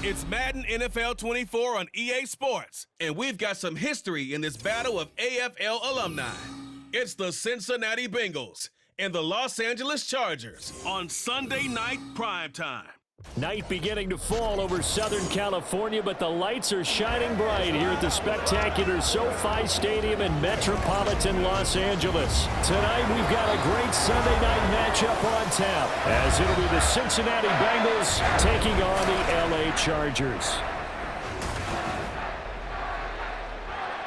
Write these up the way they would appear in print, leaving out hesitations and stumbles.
It's Madden NFL 24 on EA Sports, and we've got some history in this battle of AFL alumni. It's the Cincinnati Bengals and the Los Angeles Chargers on Sunday night primetime. Night beginning to fall over Southern California, but the lights are shining bright here at the spectacular SoFi Stadium in metropolitan Los Angeles. Tonight we've got a great Sunday night matchup on tap, as it'll be the Cincinnati Bengals taking on the LA Chargers.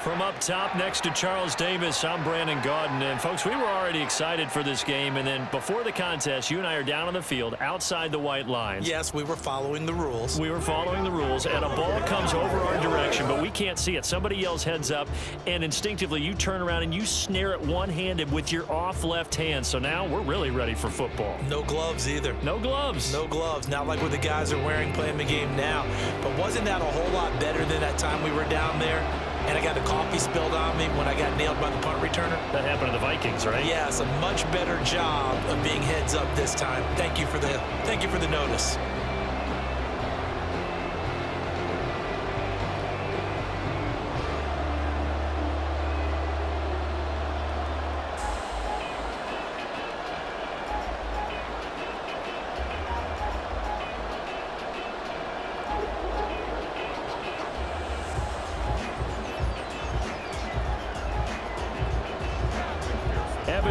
From up top next to Charles Davis, I'm Brandon Gaudin. And folks, we were already excited for this game. And then before the contest, you and I are down on the field outside the white lines. Yes, we were following the rules. We were following the rules, and a ball comes over our direction, but we can't see it. Somebody yells heads up, and instinctively you turn around and you snare it one-handed with your off left hand. So now we're really ready for football. No gloves either. No gloves. No gloves. Not like what the guys are wearing playing the game now. But wasn't that a whole lot better than that time we were down there? And I got the coffee spilled on me when I got nailed by the punt returner. That happened to the Vikings, right? Yeah, it's a much better job of being heads up this time. Thank you for the notice.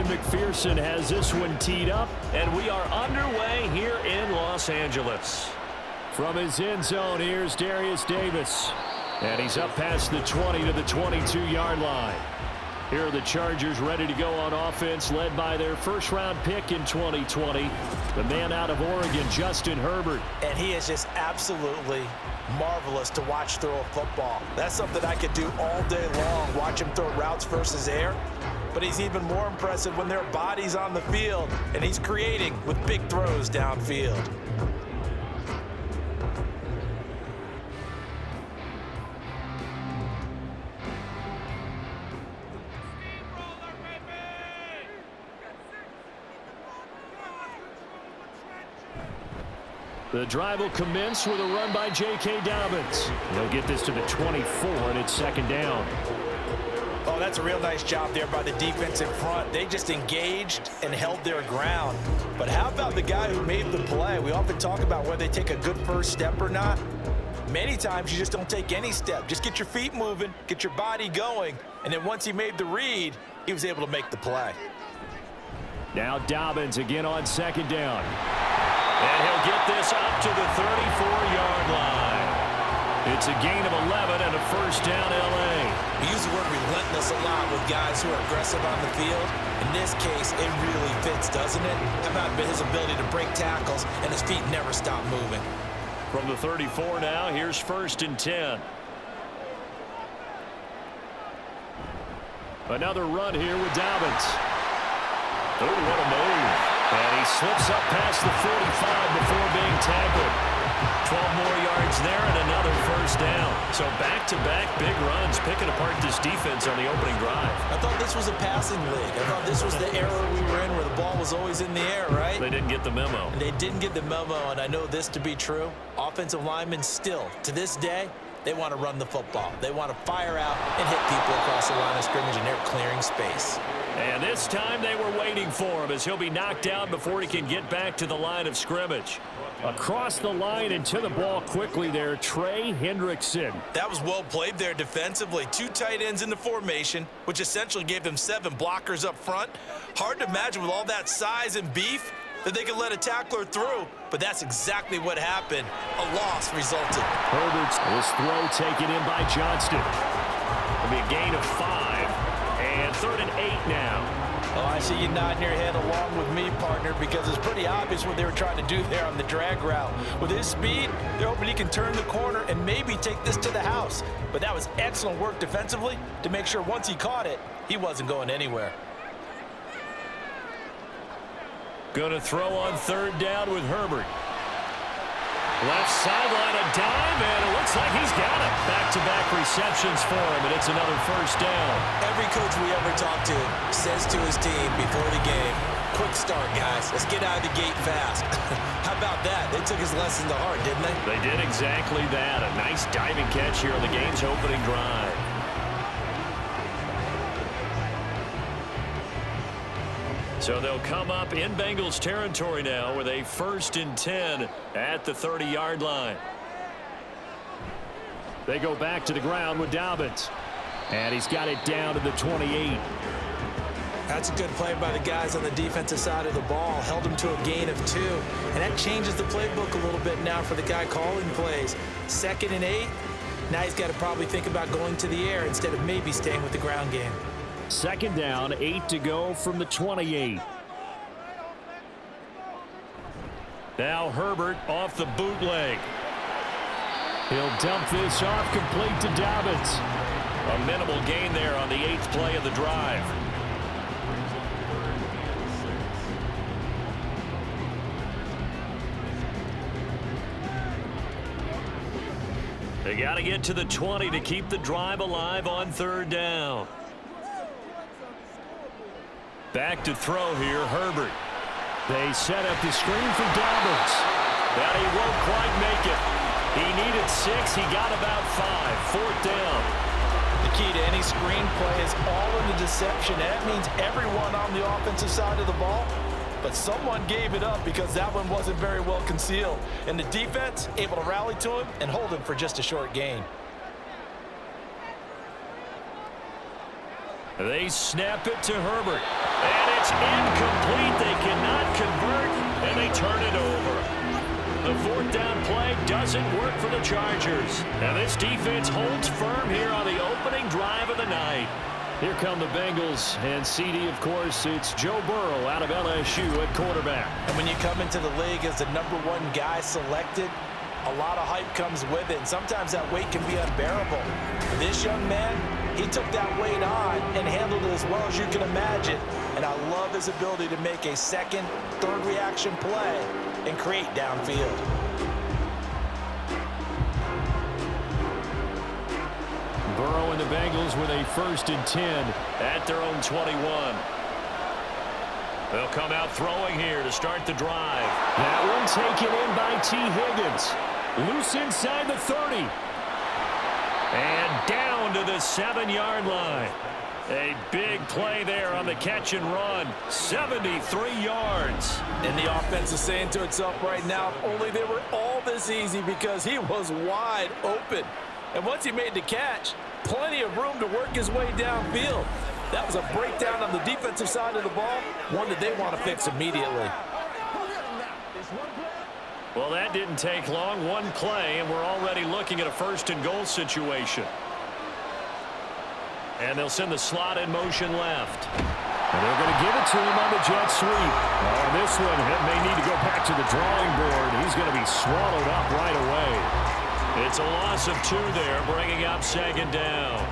McPherson has this one teed up, and we are underway here in Los Angeles. From his end zone, here's Darius Davis, and he's up past the 20 to the 22-yard line. Here are the Chargers ready to go on offense, led by their first-round pick in 2020, the man out of Oregon, Justin Herbert. And he is just absolutely marvelous to watch throw a football. That's something I could do all day long, watch him throw routes versus air. But he's even more impressive when there are bodies on the field, and he's creating with big throws downfield. The drive will commence with a run by J.K. Dobbins. He'll get this to the 24, and it's second down. Oh, that's a real nice job there by the defense in front. They just engaged and held their ground. But how about the guy who made the play? We often talk about whether they take a good first step or not. Many times you just don't take any step. Just get your feet moving, get your body going, and then once he made the read, he was able to make the play. Now Dobbins again on second down. And he'll get this up to the 34-yard line. It's a gain of 11 and a first down, L.A. We use the word relentless a lot with guys who are aggressive on the field. In this case, it really fits, doesn't it? How about his ability to break tackles and his feet never stop moving? From the 34 now, here's first and 10. Another run here with Dobbins. Oh, what a move. And he slips up past the 45 before being tackled. 12 more yards there and another first down. So back-to-back big runs, picking apart this defense on the opening drive. I thought this was a passing league. I thought this was the era we were in where the ball was always in the air, right? They didn't get the memo. They didn't get the memo, and I know this to be true. Offensive linemen still, to this day, they want to run the football. They want to fire out and hit people across the line of scrimmage, and they're clearing space. And this time they were waiting for him as he'll be knocked down before he can get back to the line of scrimmage. Across the line and to the ball quickly there, Trey Hendrickson. That was well played there defensively. Two tight ends in the formation, which essentially gave them 7 blockers up front. Hard to imagine with all that size and beef that they could let a tackler through, but that's exactly what happened. A loss resulted. Herbert's this throw taken in by Johnston. It'll be a gain of 5, and 3rd and 8 now. Oh, I see you nodding your head along with me, partner, because it's pretty obvious what they were trying to do there on the drag route. With his speed, they're hoping he can turn the corner and maybe take this to the house. But that was excellent work defensively to make sure once he caught it, he wasn't going anywhere. Going to throw on 3rd down with Herbert. Left sideline, a dive, and it looks like he's got it. Back-to-back receptions for him, and it's another first down. Every coach we ever talk to says to his team before the game, Quick start, guys. Let's get out of the gate fast. How about that? They took his lesson to heart, didn't they? They did exactly that. A nice diving catch here on the game's opening drive. So they'll come up in Bengals territory now with a 1st and 10 at the 30-yard line. They go back to the ground with Dobbins. And he's got it down to the 28. That's a good play by the guys on the defensive side of the ball. Held him to a gain of 2. And that changes the playbook a little bit now for the guy calling plays. 2nd and 8. Now he's got to probably think about going to the air instead of maybe staying with the ground game. 2nd down, 8 to go from the 28. Now Herbert off the bootleg. He'll dump this off complete to Dobbins. A minimal gain there on the 8th play of the drive. They got to get to the 20 to keep the drive alive on 3rd down. Back to throw here, Herbert. They set up the screen for Dobbins. But he won't quite make it. He needed 6. He got about 5. 4th down. The key to any screen play is all in the deception. That means everyone on the offensive side of the ball. But someone gave it up because that one wasn't very well concealed. And the defense able to rally to him and hold him for just a short gain. They snap it to Herbert. And it's incomplete. They cannot convert, and they turn it over. The 4th down play doesn't work for the Chargers. And this defense holds firm here on the opening drive of the night. Here come the Bengals, and CD, of course, it's Joe Burrow out of LSU at quarterback. And when you come into the league as the #1 guy selected, a lot of hype comes with it, and sometimes that weight can be unbearable. This young man, he took that weight on and handled it as well as you can imagine, and I love his ability to make a 2nd, 3rd reaction play and create downfield. Burrow and the Bengals with a 1st and 10 at their own 21. They'll come out throwing here to start the drive. That one taken in by T. Higgins. Loose inside the 30. And down to the 7-yard line. A big play there on the catch and run. 73 yards. And the offense is saying to itself right now, if only they were all this easy, because he was wide open. And once he made the catch, plenty of room to work his way downfield. That was a breakdown on the defensive side of the ball, one that they want to fix immediately. Well, that didn't take long. One play, and we're already looking at a 1st and goal situation. And they'll send the slot in motion left. And they're going to give it to him on the jet sweep. On this one, it may need to go back to the drawing board. He's going to be swallowed up right away. It's a loss of 2 there, bringing up 2nd down.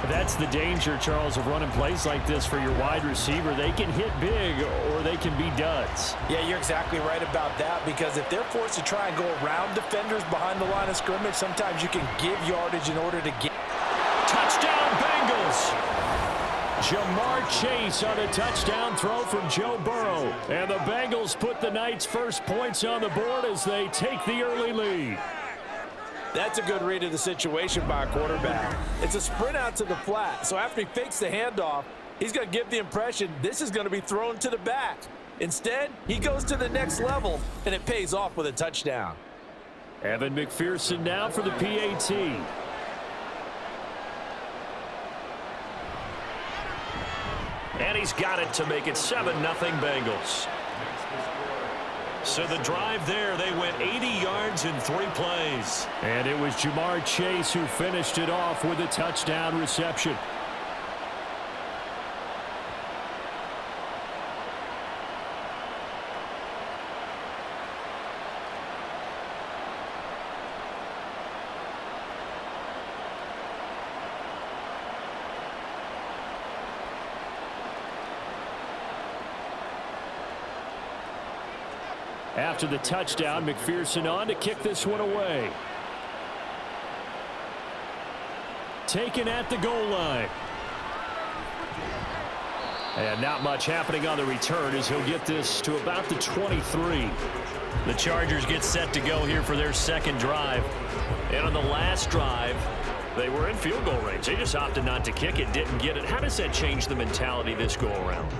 That's the danger, Charles, of running plays like this for your wide receiver. They can hit big or they can be duds. Yeah, you're exactly right about that, because if they're forced to try and go around defenders behind the line of scrimmage, sometimes you can give yardage in order to get. Touchdown, Bengals! Jamar Chase on a touchdown throw from Joe Burrow. And the Bengals put the night's first points on the board as they take the early lead. That's a good read of the situation by a quarterback. It's a sprint out to the flat, so after he fakes the handoff, he's going to give the impression this is going to be thrown to the back. Instead, he goes to the next level, and it pays off with a touchdown. Evan McPherson now for the PAT. And he's got it to make it 7-0 Bengals. So the drive there, they went 80 yards in 3 plays. And it was Jamar Chase who finished it off with a touchdown reception. After the touchdown, McPherson on to kick this one away. Taken at the goal line. And not much happening on the return as he'll get this to about the 23. The Chargers get set to go here for their second drive. And on the last drive, they were in field goal range. They just opted not to kick it, didn't get it. How does that change the mentality this go-around?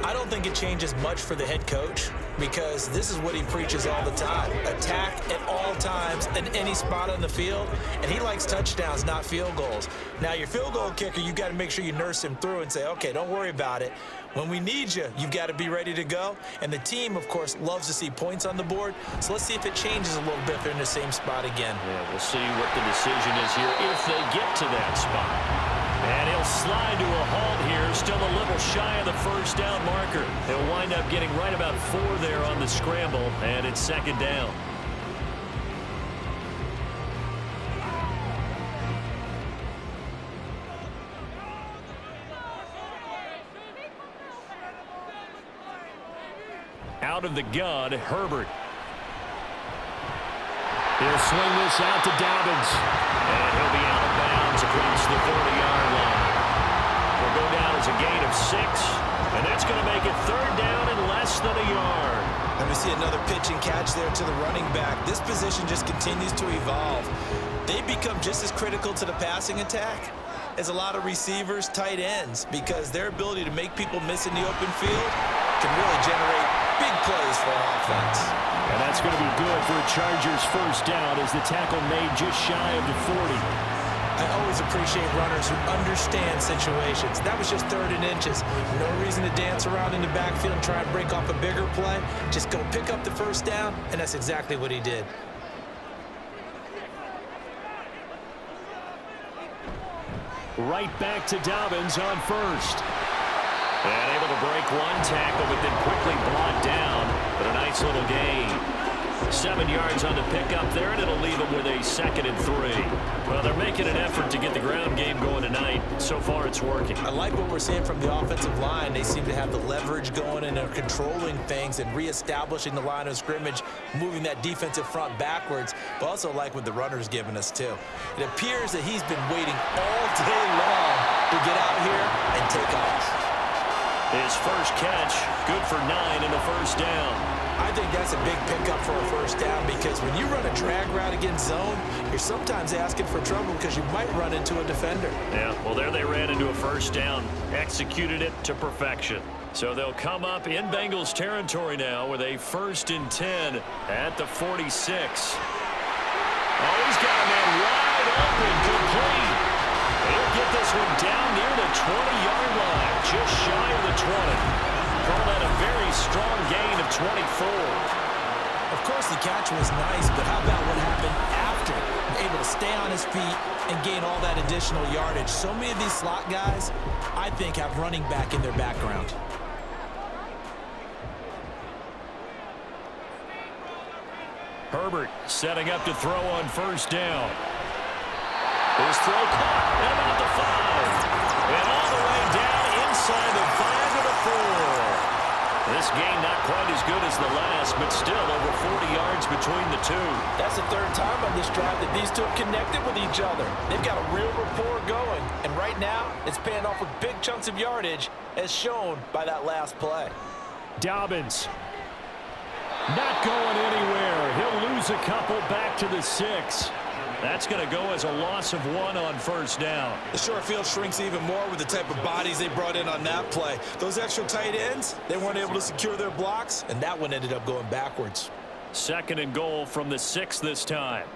I don't think it changes much for the head coach because this is what he preaches all the time. Attack at all times in any spot on the field, and he likes touchdowns, not field goals. Now, your field goal kicker, you got to make sure you nurse him through and say, okay, don't worry about it. When we need you, you've got to be ready to go. And the team, of course, loves to see points on the board. So let's see if it changes a little bit if they're in the same spot again. Yeah, we'll see what the decision is here if they get to that spot. And he'll slide to a halt here, still a little shy of the first down marker. He'll wind up getting right about 4 there on the scramble, and it's second down. Out of the gun, Herbert. He'll swing this out to Dobbins. And he'll be out of bounds across the 40-yard line. Will go down as a gain of 6, and that's going to make it third down and less than a yard. And we see another pitch and catch there to the running back. This position just continues to evolve. They become just as critical to the passing attack as a lot of receivers, tight ends, because their ability to make people miss in the open field can really generate big plays for an offense. And that's going to be good for a Chargers first down as the tackle made just shy of the 40. I always appreciate runners who understand situations. That was just 3rd and inches. No reason to dance around in the backfield and try and break off a bigger play. Just go pick up the first down, and that's exactly what he did. Right back to Dobbins on first. And able to break one tackle, but then quickly brought down. But a nice little gain. 7 yards on the pickup there, and it'll leave them with a 2nd and 3. Well, they're making an effort to get the ground game going tonight. So far, it's working. I like what we're seeing from the offensive line. They seem to have the leverage going, and they're controlling things and reestablishing the line of scrimmage, moving that defensive front backwards, but also like what the runner's giving us, too. It appears that he's been waiting all day long to get out here and take off. His first catch, good for 9 and a first down. I think that's a big pickup for a first down because when you run a drag route against zone, you're sometimes asking for trouble because you might run into a defender. Yeah, well, there they ran into a first down, executed it to perfection. So they'll come up in Bengals territory now with a 1st and 10 at the 46. Oh, he's got a man wide open, complete. He'll get this one down near the 20-yard line, just shy of the 20. Call that a very strong gain of 24. Of course, the catch was nice, but how about what happened after? Able to stay on his feet and gain all that additional yardage. So many of these slot guys, I think, have running back in their background. Herbert setting up to throw on first down. His throw caught at about the 5. And all the way down inside the 5 to the 4. This game not quite as good as the last, but still over 40 yards between the two. That's the 3rd time on this drive that these two have connected with each other. They've got a real rapport going, and right now it's paying off with big chunks of yardage as shown by that last play. Dobbins not going anywhere. He'll lose a couple back to the 6. That's going to go as a loss of 1 on first down. The short field shrinks even more with the type of bodies they brought in on that play. Those extra tight ends, they weren't able to secure their blocks, and that one ended up going backwards. 2nd and goal from the 6 this time.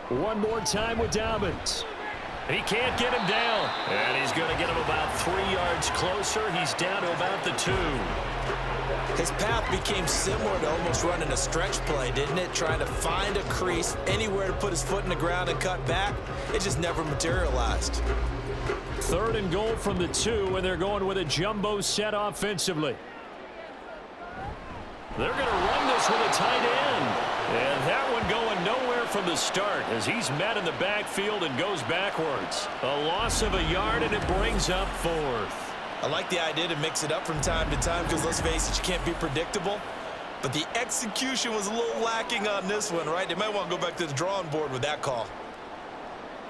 One more time with Dobbins. He can't get him down. And he's going to get him about 3 yards closer. He's down to about the 2. His path became similar to almost running a stretch play, didn't it? Trying to find a crease, anywhere to put his foot in the ground and cut back. It just never materialized. 3rd and goal from the 2, and they're going with a jumbo set offensively. They're going to run this with a tight end. And that one going nowhere from the start as he's met in the backfield and goes backwards. A loss of a yard, and it brings up 4th. I like the idea to mix it up from time to time because, let's face it, you can't be predictable. But the execution was a little lacking on this one, right? They might want to go back to the drawing board with that call.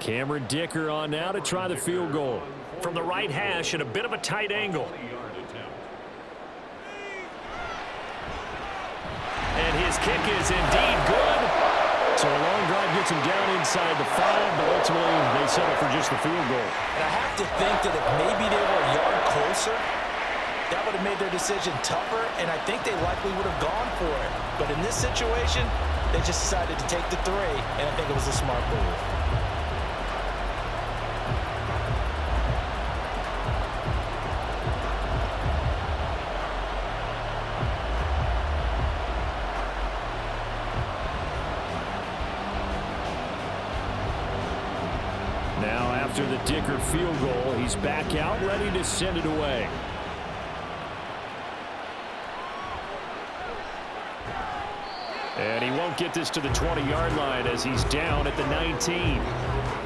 Cameron Dicker on now to try the field goal. From the right hash at a bit of a tight angle. And his kick is indeed good. So a long drive gets him down inside the 5, but ultimately they settle for just the field goal. And I have to think that if maybe they were a yard closer, that would have made their decision tougher, and I think they likely would have gone for it. But in this situation, they just decided to take the 3, and I think it was a smart move. Now after the Dicker field goal, he's back out ready to send it away. And he won't get this to the 20-yard line as he's down at the 19.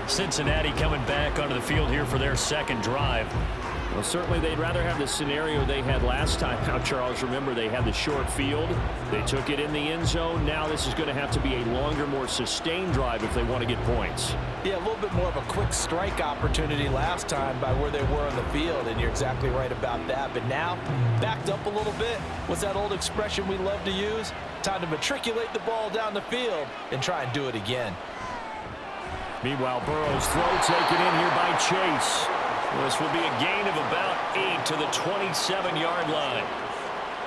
Cincinnati coming back onto the field here for their second drive. Well, certainly they'd rather have the scenario they had last time out, Charles. Remember, they had the short field. They took it in the end zone. Now this is going to have to be a longer, more sustained drive if they want to get points. Yeah, a little bit more of a quick strike opportunity last time by where they were on the field, and you're exactly right about that. But now, backed up a little bit. What's that old expression we love to use? Time to matriculate the ball down the field and try and do it again. Meanwhile, Burrow's throw taken in here by Chase. This will be a gain of about 8 to the 27-yard line.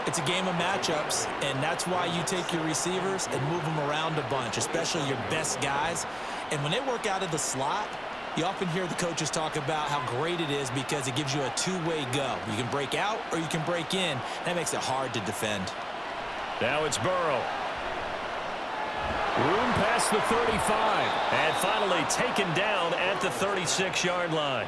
It's a game of matchups, and that's why you take your receivers and move them around a bunch, especially your best guys. And when they work out of the slot, you often hear the coaches talk about how great it is because it gives you a two-way go. You can break out or you can break in. That makes it hard to defend. Now it's Burrow. Room past the 35. And finally taken down at the 36-yard line.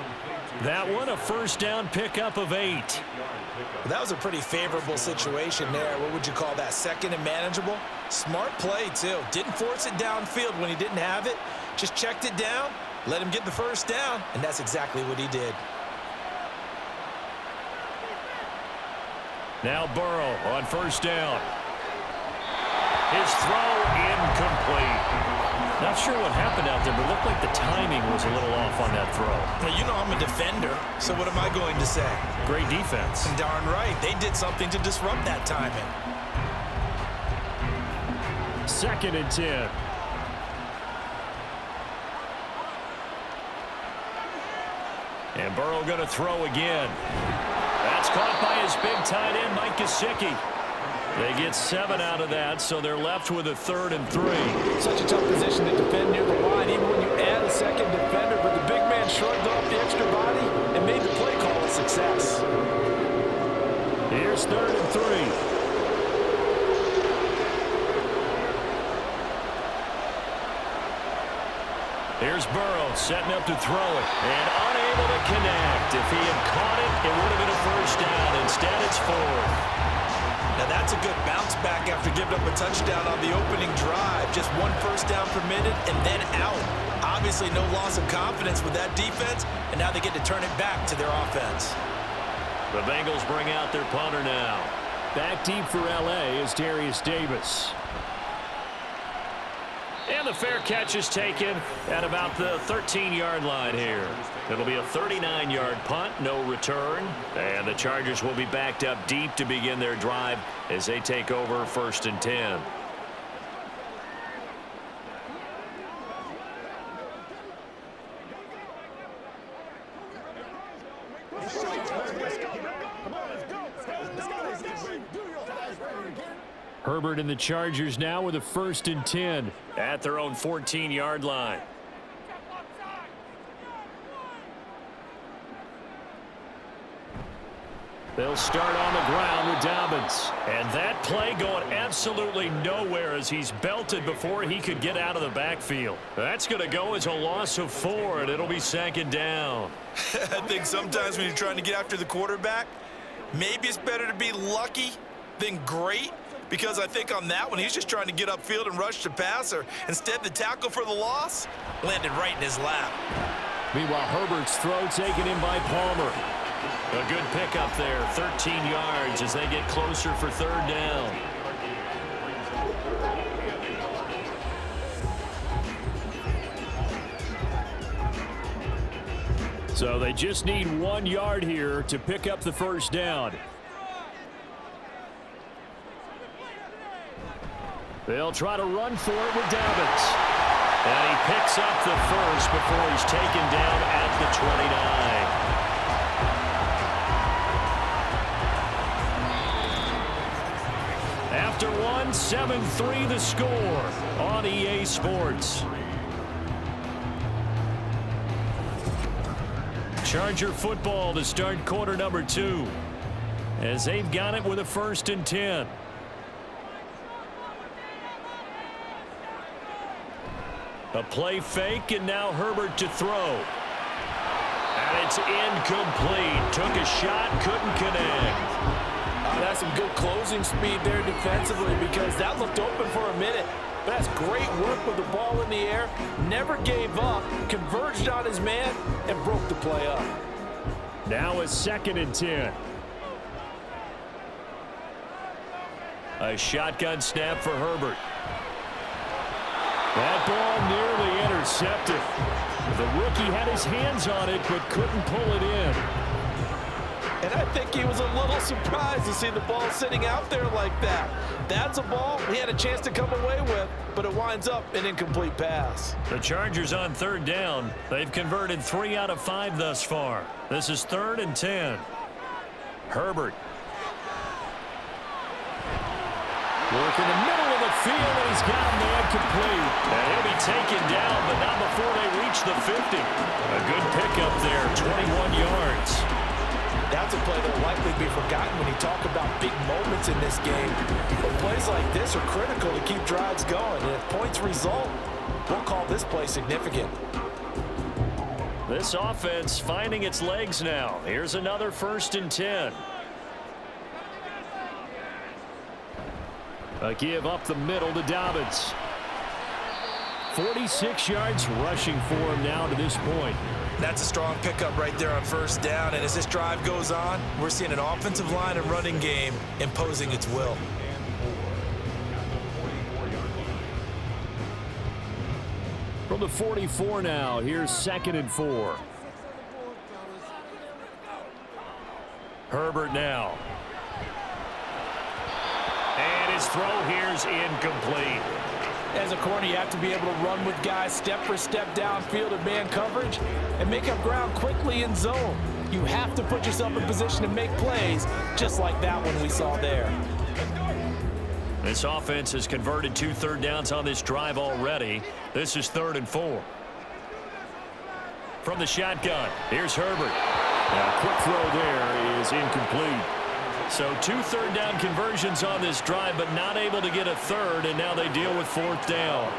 That one a first down pickup of 8. Well, that was a pretty favorable situation there. What would you call that? Second and manageable? Smart play, too. Didn't force it downfield when he didn't have it. Just checked it down, let him get the first down, and that's exactly what he did. Now Burrow on first down. His throw incomplete. Not sure what happened out there, but it looked like the timing was a little off on that throw. Well, you know I'm a defender, so what am I going to say? Great defense. Darn right. They did something to disrupt that timing. 2nd and 10. And Burrow going to throw again. That's caught by his big tight end, Mike Gesicki. They get 7 out of that, so they're left with a 3rd and 3. Such a tough position to defend near the line, even when you add a second defender, but the big man shrugged off the extra body and made the play call a success. Here's 3rd and 3. Here's Burrow setting up to throw it and unable to connect. If he had caught it, it would have been a first down. Instead, it's 4th. Now that's a good bounce back after giving up a touchdown on the opening drive. Just 1 first down permitted and then out. Obviously no loss of confidence with that defense, and now they get to turn it back to their offense. The Bengals bring out their punter now. Back deep for L.A. is Darius Davis. And the fair catch is taken at about the 13-yard line here. It'll be a 39-yard punt, no return. And the Chargers will be backed up deep to begin their drive as they take over 1st and 10. Herbert and the Chargers now with a 1st and 10. At their own 14-yard line. They'll start on the ground with Dobbins. And that play going absolutely nowhere as he's belted before he could get out of the backfield. That's going to go as a loss of 4, and it'll be 2nd down. I think sometimes when you're trying to get after the quarterback, maybe it's better to be lucky than great. Because I think on that one, he's just trying to get upfield and rush the passer. Instead, the tackle for the loss landed right in his lap. Meanwhile, Herbert's throw taken in by Palmer. A good pickup there, 13 yards as they get closer for 3rd down. So they just need 1 yard here to pick up the first down. They'll try to run for it with Dobbins. And he picks up the first before he's taken down at the 29. After one, 7-3 the score on EA Sports. Charger football to start quarter number 2. As they've got it with a 1st and 10. A play fake, and now Herbert to throw. And it's incomplete. Took a shot, couldn't connect. That's some good closing speed there defensively, because that looked open for a minute. But that's great work with the ball in the air. Never gave up, converged on his man, and broke the play up. Now a 2nd and 10. A shotgun snap for Herbert. That ball nearly intercepted. The rookie had his hands on it, but couldn't pull it in. And I think he was a little surprised to see the ball sitting out there like that. That's a ball he had a chance to come away with, but it winds up an incomplete pass. The Chargers on 3rd down. They've converted 3 out of 5 thus far. This is 3rd and 10. Herbert. Work in the middle of the field, and he's got a man complete. And he'll be taken down, but not before they reach the 50. A good pickup there, 21 yards. That's a play that will likely be forgotten when you talk about big moments in this game. But plays like this are critical to keep drives going. And if points result, we'll call this play significant. This offense finding its legs now. Here's another 1st and 10. A give up the middle to Dobbins. 46 yards rushing for him now to this point. That's a strong pickup right there on 1st down. And as this drive goes on, we're seeing an offensive line and running game imposing its will. From the 44 now, here's 2nd and 4. Herbert now. And his throw here's incomplete. As a corner, you have to be able to run with guys step for step downfield in man coverage and make up ground quickly in zone. You have to put yourself in position to make plays, just like that one we saw there. This offense has converted 2 3rd downs on this drive already. This is 3rd and 4. From the shotgun, here's Herbert. Now, a quick throw there is incomplete. So 2 3rd down conversions on this drive, but not able to get a 3rd, and now they deal with 4th down.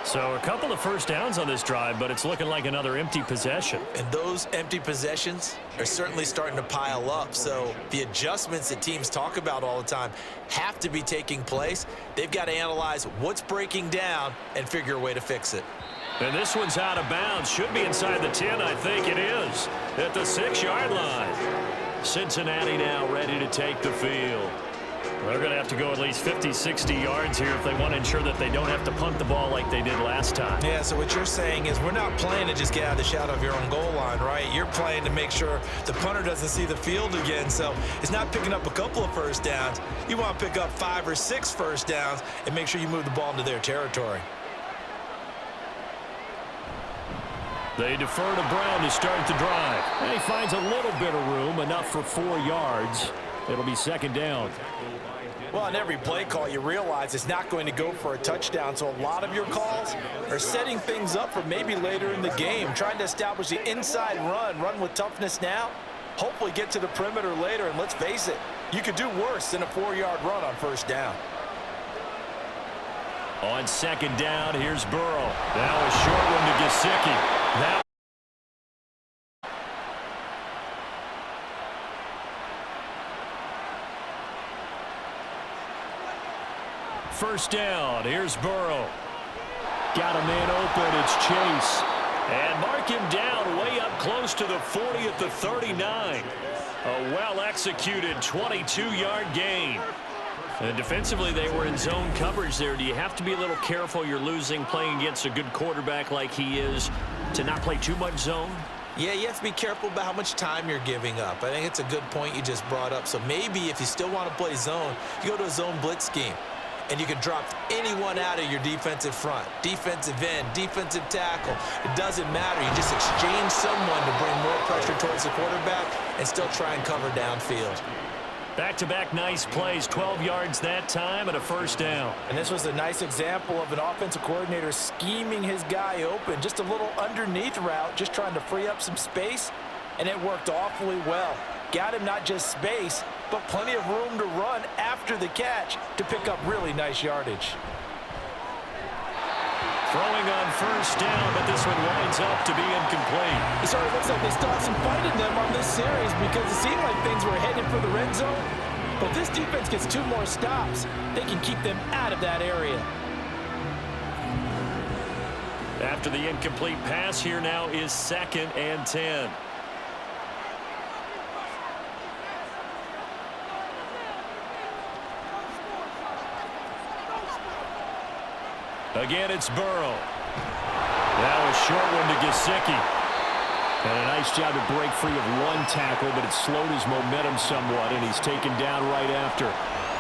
So a couple of 1st downs on this drive, but it's looking like another empty possession. And those empty possessions are certainly starting to pile up. So the adjustments that teams talk about all the time have to be taking place. They've got to analyze what's breaking down and figure a way to fix it. And this one's out of bounds. Should be inside the 10, I think it is, at the 6-yard line. Cincinnati now ready to take the field. They're going to have to go at least 50, 60 yards here if they want to ensure that they don't have to punt the ball like they did last time. Yeah, so what you're saying is we're not playing to just get out of the shadow of your own goal line, right? You're playing to make sure the punter doesn't see the field again. So it's not picking up a couple of 1st downs. You want to pick up 5 or 6 1st downs and make sure you move the ball into their territory. They defer to Brown to start the drive. And he finds a little bit of room, enough for 4 yards. It'll be 2nd down. Well, on every play call, you realize it's not going to go for a touchdown. So a lot of your calls are setting things up for maybe later in the game, trying to establish the inside run with toughness now, hopefully get to the perimeter later. And let's face it, you could do worse than a 4-yard run on 1st down. On 2nd down, here's Burrow. Now a short one to Gesicki. Now first down, here's Burrow. Got a man open, it's Chase. And mark him down way up close to the 40 at the 39. A well-executed 22-yard gain. And defensively, they were in zone coverage there. Do you have to be a little careful? You're losing playing against a good quarterback like he is to not play too much zone? Yeah, you have to be careful about how much time you're giving up. I think it's a good point you just brought up. So maybe if you still want to play zone, you go to a zone blitz scheme. And you can drop anyone out of your defensive front, defensive end, defensive tackle. It doesn't matter. You just exchange someone to bring more pressure towards the quarterback and still try and cover downfield. Back-to-back nice plays, 12 yards that time and a first down. And this was a nice example of an offensive coordinator scheming his guy open. Just a little underneath route, just trying to free up some space, and it worked awfully well. Got him not just space, but plenty of room to run after the catch to pick up really nice yardage. Throwing on first down, but this one winds up to be incomplete. It sort of looks like they still have some fight in them on this series because it seemed like things were headed for the red zone. But this defense gets 2 more stops. They can keep them out of that area. After the incomplete pass, here now is 2nd and 10. Again, it's Burrow. That was short one to Gesicki. And a nice job to break free of 1 tackle, but it slowed his momentum somewhat, and he's taken down right after.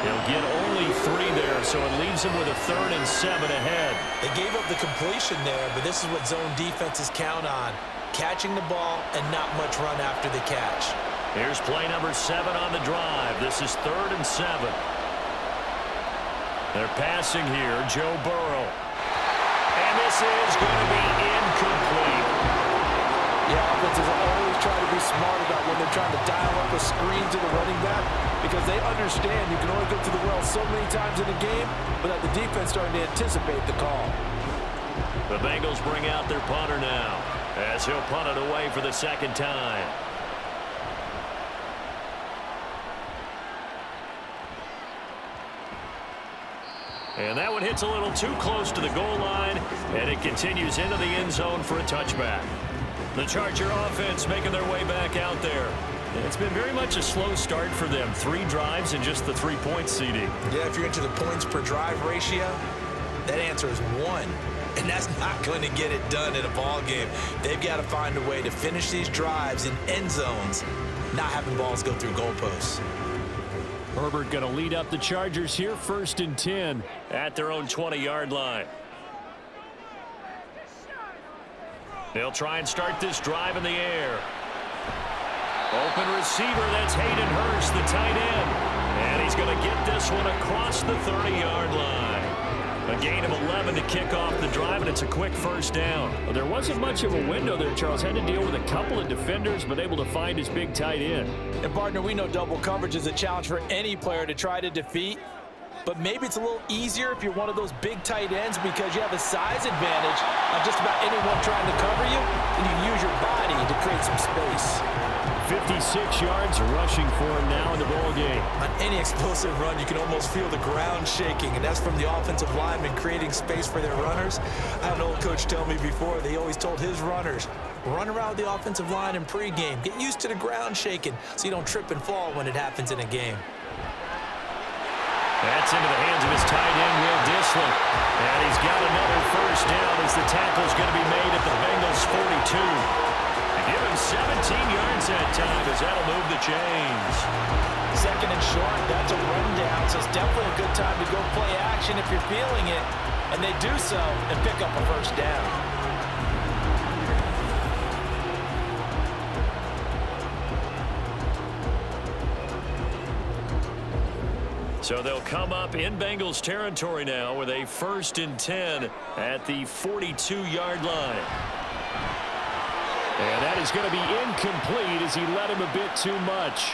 He'll get only 3 there, so it leaves him with a 3rd and 7 ahead. They gave up the completion there, but this is what zone defenses count on. Catching the ball and not much run after the catch. Here's play number 7 on the drive. This is 3rd and 7. They're passing here, Joe Burrow. And this is going to be incomplete. Yeah, offenses always try to be smart about when they're trying to dial up a screen to the running back because they understand you can only go to the well so many times in a game, but that the defense starting to anticipate the call. The Bengals bring out their punter now as he'll punt it away for the 2nd time. And that one hits a little too close to the goal line, and it continues into the end zone for a touchback. The Charger offense making their way back out there. It's been very much a slow start for them. 3 drives and just the 3-point CD. Yeah, if you're into the points per drive ratio, that answer is 1. And that's not going to get it done in a ball game. They've got to find a way to finish these drives in end zones, not having balls go through goalposts. Herbert going to lead up the Chargers here, 1st and 10 at their own 20-yard line. They'll try and start this drive in the air. Open receiver, that's Hayden Hurst, the tight end. And he's going to get this one across the 30-yard line. A gain of 11 to kick off the drive, and it's a quick first down. Well, there wasn't much of a window there, Charles. Had to deal with a couple of defenders, but able to find his big tight end. And, partner, we know double coverage is a challenge for any player to try to defeat. But maybe it's a little easier if you're one of those big tight ends because you have a size advantage on just about anyone trying to cover you, and you can use your body to create some space. 56 yards rushing for him now in the ball game. On any explosive run, you can almost feel the ground shaking, and that's from the offensive linemen creating space for their runners. I had an old coach tell me before, they always told his runners, run around with the offensive line in pregame. Get used to the ground shaking so you don't trip and fall when it happens in a game. That's into the hands of his tight end, Will Dissler. And he's got another first down as the tackle's going to be made at the Bengals' 42. They give him 17 yards that time as that'll move the chains. 2nd and short, that's a rundown, so it's definitely a good time to go play action if you're feeling it. And they do so and pick up a first down. So they'll come up in Bengals territory now with a 1st and 10 at the 42-yard line. And that is going to be incomplete as he led him a bit too much.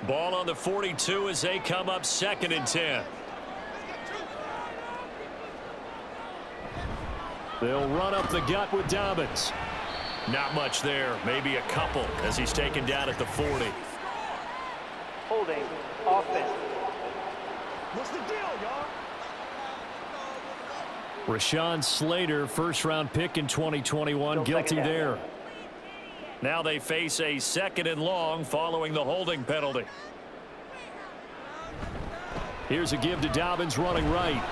Ball on the 42 as they come up 2nd and 10. They'll run up the gut with Dobbins. Not much there, maybe a couple as he's taken down at the 40. Holding offense. What's the deal, y'all? Rashawn Slater, first-round pick in 2021, guilty there. Now they face a 2nd and long following the holding penalty. Here's a give to Dobbins running right.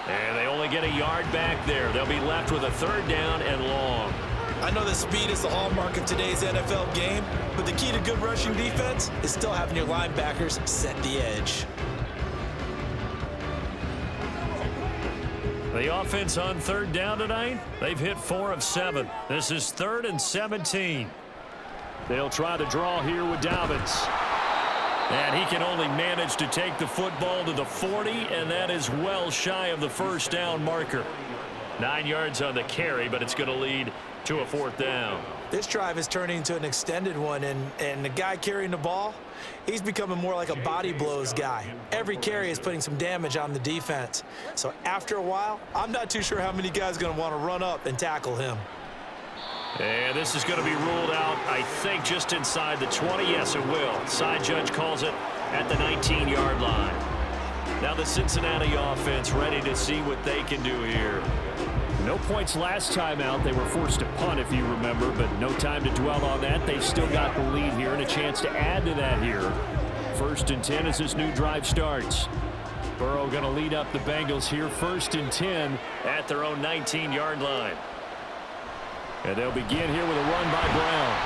And they only get a yard back there. They'll be left with a 3rd down and long. I know that speed is the hallmark of today's NFL game, but the key to good rushing defense is still having your linebackers set the edge. The offense on 3rd down tonight, they've hit 4 of 7. This is 3rd and 17. They'll try to draw here with Dobbins. And he can only manage to take the football to the 40, and that is well shy of the 1st down marker. 9 yards on the carry, but it's going to lead to a 4th down. This drive is turning into an extended one, and the guy carrying the ball, he's becoming more like a body blows guy. Every carry is putting some damage on the defense. So after a while, I'm not too sure how many guys are going to want to run up and tackle him. And this is going to be ruled out, I think, just inside the 20. Yes, it will. Side judge calls it at the 19-yard line. Now the Cincinnati offense ready to see what they can do here. No points last time out. They were forced to punt, if you remember, but no time to dwell on that. They've still got the lead here and a chance to add to that here. 1st and 10 as this new drive starts. Burrow going to lead up the Bengals here. 1st and 10 at their own 19-yard line. And they'll begin here with a run by Brown.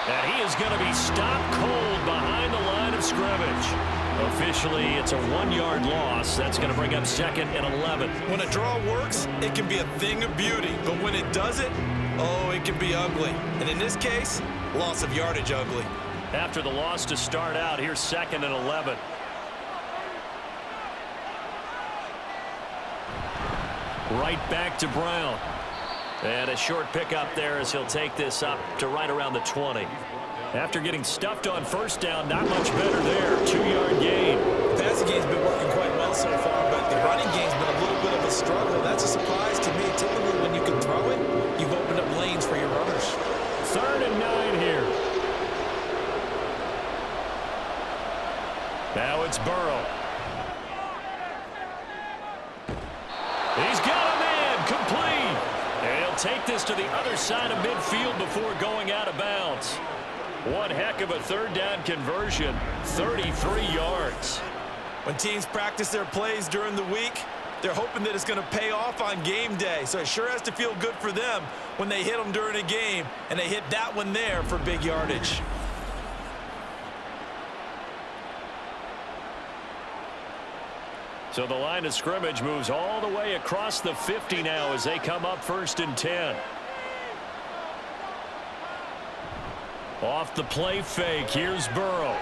And he is going to be stopped cold behind the line of scrimmage. Officially, it's a 1-yard loss. That's going to bring up 2nd and 11. When a draw works, it can be a thing of beauty. But when it doesn't, oh, it can be ugly. And in this case, loss of yardage ugly. After the loss to start out, here's 2nd and 11. Right back to Brown. And a short pickup there as he'll take this up to right around the 20. After getting stuffed on 1st down, not much better there. 2-yard gain. The passing game's been working quite well so far, but the running game's been a little bit of a struggle. That's a surprise to me. Typically, when you can throw it, you've opened up lanes for your runners. 3rd and 9 here. Now it's Burrow. He's got a man complete. And he'll take this to the other side of midfield before going out of bounds. One heck of a 3rd down conversion, 33 yards. When teams practice their plays during the week, they're hoping that it's going to pay off on game day. So it sure has to feel good for them when they hit them during a game, and they hit that one there for big yardage. So the line of scrimmage moves all the way across the 50 now as they come up 1st and 10. Off the play fake, here's Burrow.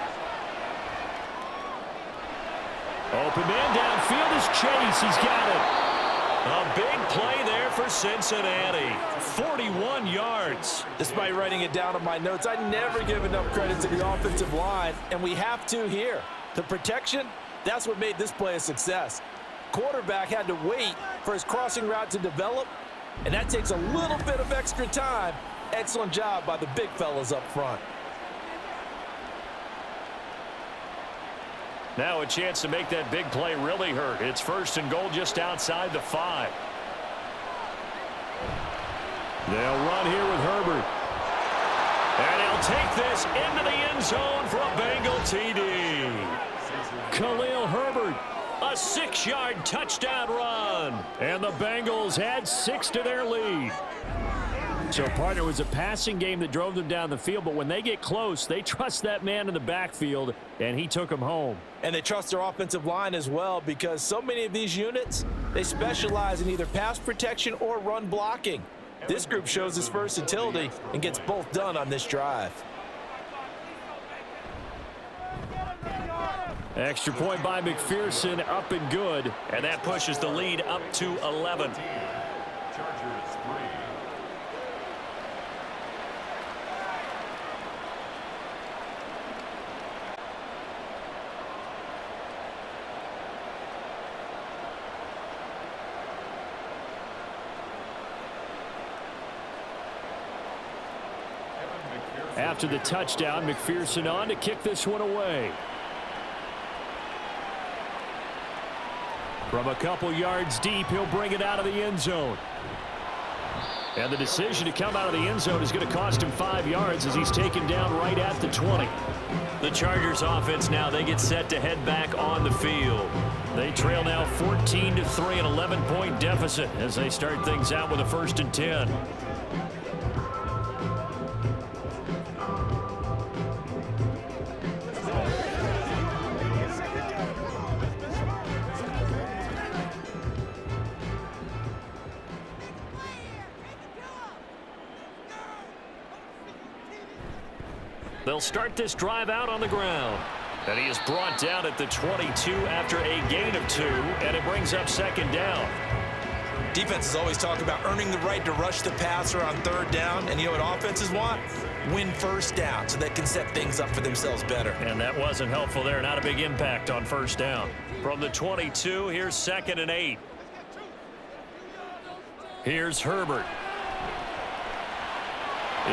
Open man downfield is Chase. He's got it. A big play there for Cincinnati. 41 yards. Despite writing it down on my notes, I never give enough credit to the offensive line, and we have to here. The protection, that's what made this play a success. Quarterback had to wait for his crossing route to develop, and that takes a little bit of extra time. Excellent job by the big fellas up front. Now a chance to make that big play really hurt. It's 1st and goal just outside the 5. They'll run here with Herbert. And he'll take this into the end zone for a Bengal TD. Khalil Herbert. A 6-yard touchdown run. And the Bengals add 6 to their lead. So, partner, it was a passing game that drove them down the field, but when they get close, they trust that man in the backfield, and he took them home. And they trust their offensive line as well, because so many of these units, they specialize in either pass protection or run blocking. This group shows its versatility and gets both done on this drive. Extra point by McPherson, up and good. And that pushes the lead up to 11. After the touchdown, McPherson on to kick this one away. From a couple yards deep, he'll bring it out of the end zone. And the decision to come out of the end zone is going to cost him 5 yards as he's taken down right at the 20. The Chargers offense now, they get set to head back on the field. They trail now 14-3, an 11-point deficit as they start things out with a 1st and 10. They'll start this drive out on the ground. And he is brought down at the 22 after a gain of 2, and it brings up 2nd down. Defenses always talk about earning the right to rush the passer on 3rd down, and you know what offenses want? Win 1st down so they can set things up for themselves better. And that wasn't helpful there. Not a big impact on 1st down. From the 22, here's 2nd and 8. Here's Herbert.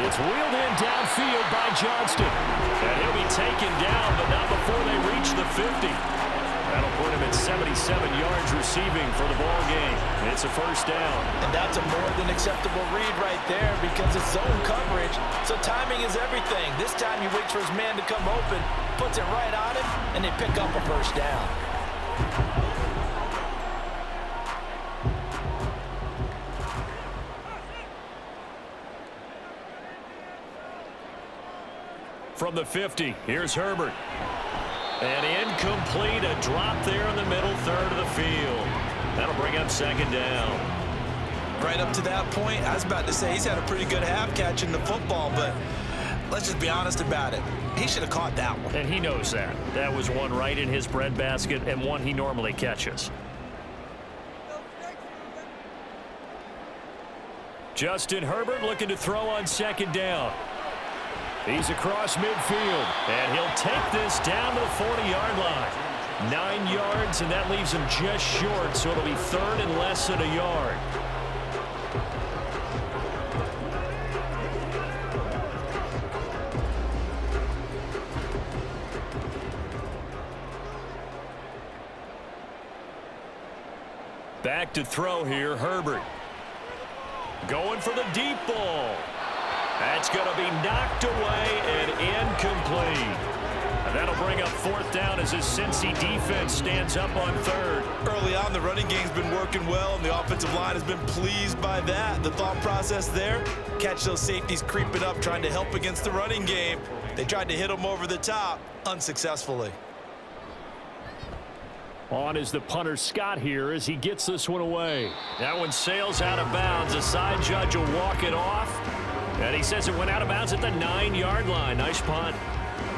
It's wheeled in downfield by Johnston. And he'll be taken down, but not before they reach the 50. That'll put him at 77 yards receiving for the ball game. It's a 1st down. And that's a more than acceptable read right there because it's zone coverage, so timing is everything. This time he waits for his man to come open, puts it right on him, and they pick up a 1st down. From the 50, here's Herbert. And incomplete, a drop there in the middle 3rd of the field. That'll bring up 2nd down. Right up to that point, I was about to say he's had a pretty good half catching the football, but let's just be honest about it. He should have caught that one. And he knows that. That was one right in his breadbasket and one he normally catches. Justin Herbert looking to throw on 2nd down. He's across midfield, and he'll take this down to the 40-yard line. 9 yards, and that leaves him just short, so it'll be 3rd and less than a yard. Back to throw here, Herbert. Going for the deep ball. That's going to be knocked away and incomplete. And that'll bring up 4th down as his Cincy defense stands up on 3rd. Early on, the running game's been working well, and the offensive line has been pleased by that. The thought process there, catch those safeties creeping up, trying to help against the running game. They tried to hit them over the top, unsuccessfully. On is the punter Scott here as he gets this one away. That one sails out of bounds. The side judge will walk it off. And he says it went out of bounds at the 9-yard line. Nice punt.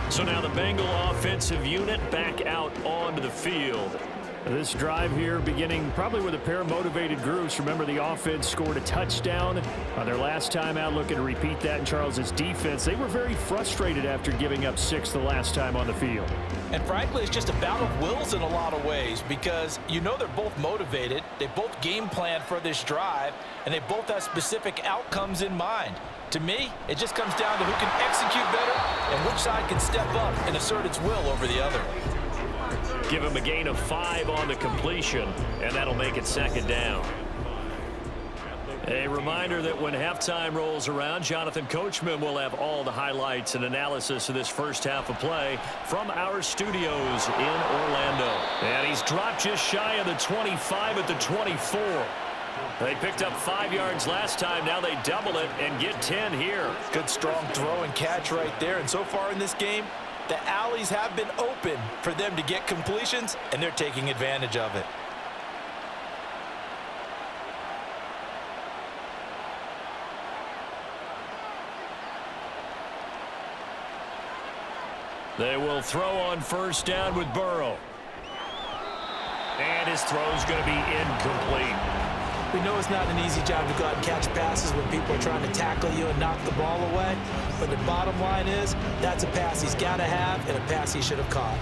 So now the Bengal offensive unit back out onto the field. This drive here beginning probably with a pair of motivated groups. Remember, the offense scored a touchdown on their last time out. Looking to repeat that in Charles's defense. They were very frustrated after giving up 6 the last time on the field. And frankly, it's just a battle of wills in a lot of ways because you know they're both motivated. They both game plan for this drive, and they both have specific outcomes in mind. To me, it just comes down to who can execute better and which side can step up and assert its will over the other. Give him a gain of 5 on the completion, and that'll make it 2nd down. A reminder that when halftime rolls around, Jonathan Coachman will have all the highlights and analysis of this first half of play from our studios in Orlando. And he's dropped just shy of the 25 at the 24. They picked up 5 yards last time. Now they double it and get 10 here. Good strong throw and catch right there. And so far in this game, the alleys have been open for them to get completions, and they're taking advantage of it. They will throw on 1st down with Burrow. And his throw's going to be incomplete. We know it's not an easy job to go out and catch passes when people are trying to tackle you and knock the ball away. But the bottom line is, that's a pass he's got to have and a pass he should have caught.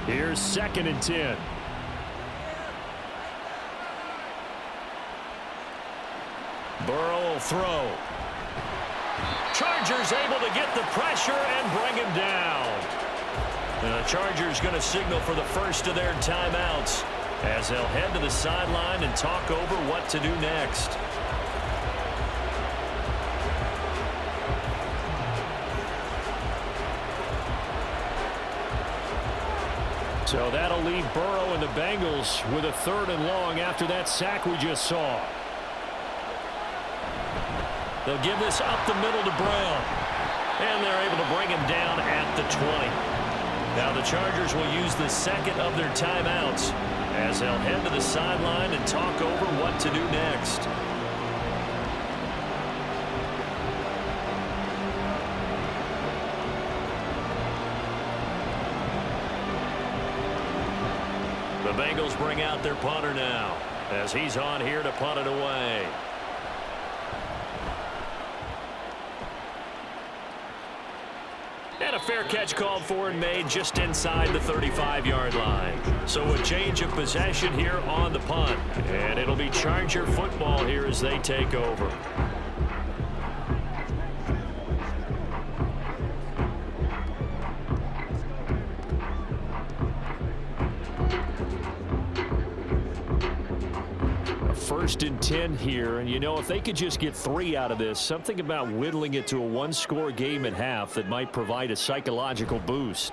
Here's 2nd and 10. Burrow will throw. Chargers able to get the pressure and bring him down. The Chargers going to signal for the first of their timeouts as they'll head to the sideline and talk over what to do next. So that'll leave Burrow and the Bengals with a 3rd and long after that sack we just saw. They'll give this up the middle to Brown. And they're able to bring him down at the 20. Now the Chargers will use the second of their timeouts as they'll head to the sideline and talk over what to do next. The Bengals bring out their punter now as he's on here to punt it away. And a fair catch called for and made just inside the 35-yard line. So a change of possession here on the punt. And it'll be Charger football here as they take over. First and 10 here, and you know, if they could just get 3 out of this, something about whittling it to a 1-score game at half that might provide a psychological boost.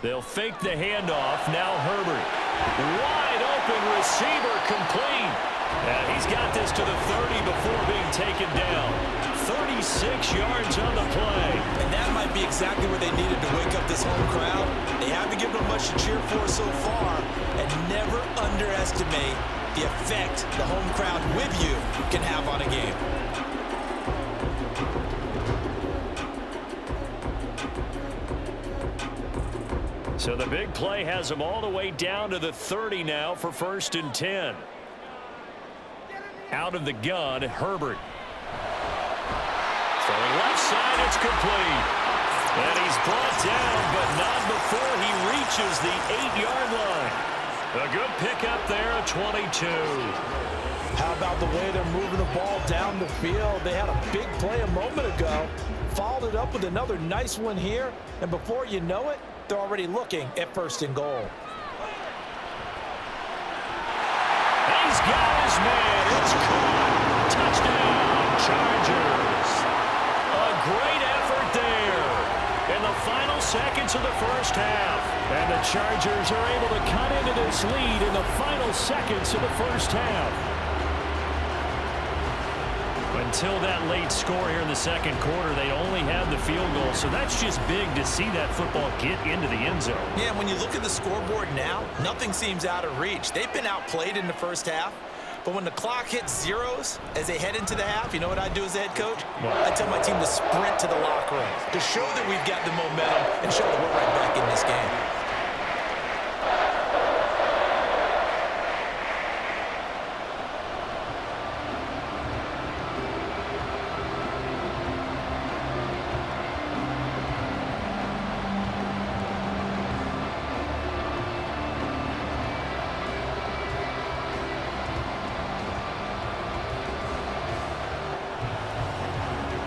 They'll fake the handoff. Now Herbert. Wide open receiver complete. And he's got this to the 30 before being taken down. 36 yards on the play. And that might be exactly what they needed to wake up this home crowd. They haven't given them much to cheer for so far, and never underestimate the effect the home crowd with you can have on a game. So the big play has them all the way down to the 30 now for 1st and 10. Out of the gun, Herbert. Throwing left side, it's complete. And he's brought down, but not before he reaches the 8-yard line. A good pickup there at 22. How about the way they're moving the ball down the field? They had a big play a moment ago, followed it up with another nice one here, and before you know it, they're already looking at 1st and goal. He's got his man. It's caught. Touchdown, Chargers. A great effort there in the final seconds of the first half. And the Chargers are able to cut into this lead in the final seconds of the first half. Until that late score here in the second quarter, they only had the field goal, so that's just big to see that football get into the end zone. Yeah, when you look at the scoreboard now, nothing seems out of reach. They've been outplayed in the first half, but when the clock hits zeros as they head into the half, you know what I do as a head coach? I tell my team to sprint to the locker room to show that we've got the momentum and show that we're right back in this game.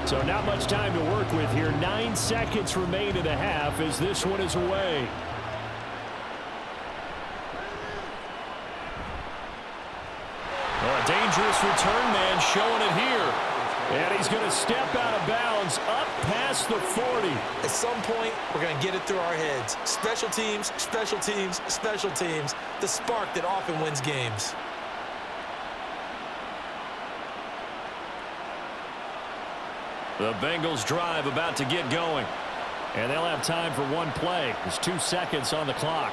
So not much time to work with here. 9 seconds remain in the half as this one is away. Well, a dangerous return man showing it here. And he's going to step out of bounds up past the 40. At some point, we're going to get it through our heads. Special teams, special teams, special teams. The spark that often wins games. The Bengals drive about to get going. And they'll have time for one play. There's 2 seconds on the clock.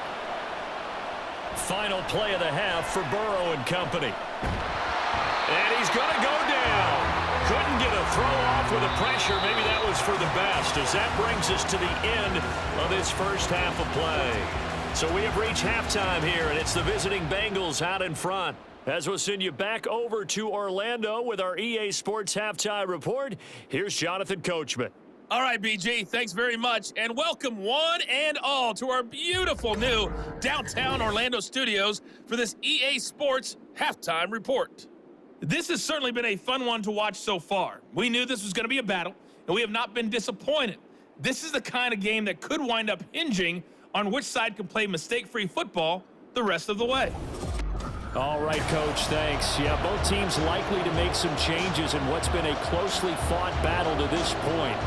Final play of the half for Burrow and company. And he's going to go down. Couldn't get a throw off with the pressure. Maybe that was for the best, as that brings us to the end of this first half of play. So we have reached halftime here, and it's the visiting Bengals out in front. As we'll send you back over to Orlando with our EA Sports Halftime Report, here's Jonathan Coachman. All right, BG, thanks very much, and welcome one and all to our beautiful new downtown Orlando studios for this EA Sports Halftime Report. This has certainly been a fun one to watch so far. We knew this was going to be a battle, and we have not been disappointed. This is the kind of game that could wind up hinging on which side can play mistake-free football the rest of the way. All right, Coach, thanks. Yeah, both teams likely to make some changes in what's been a closely fought battle to this point.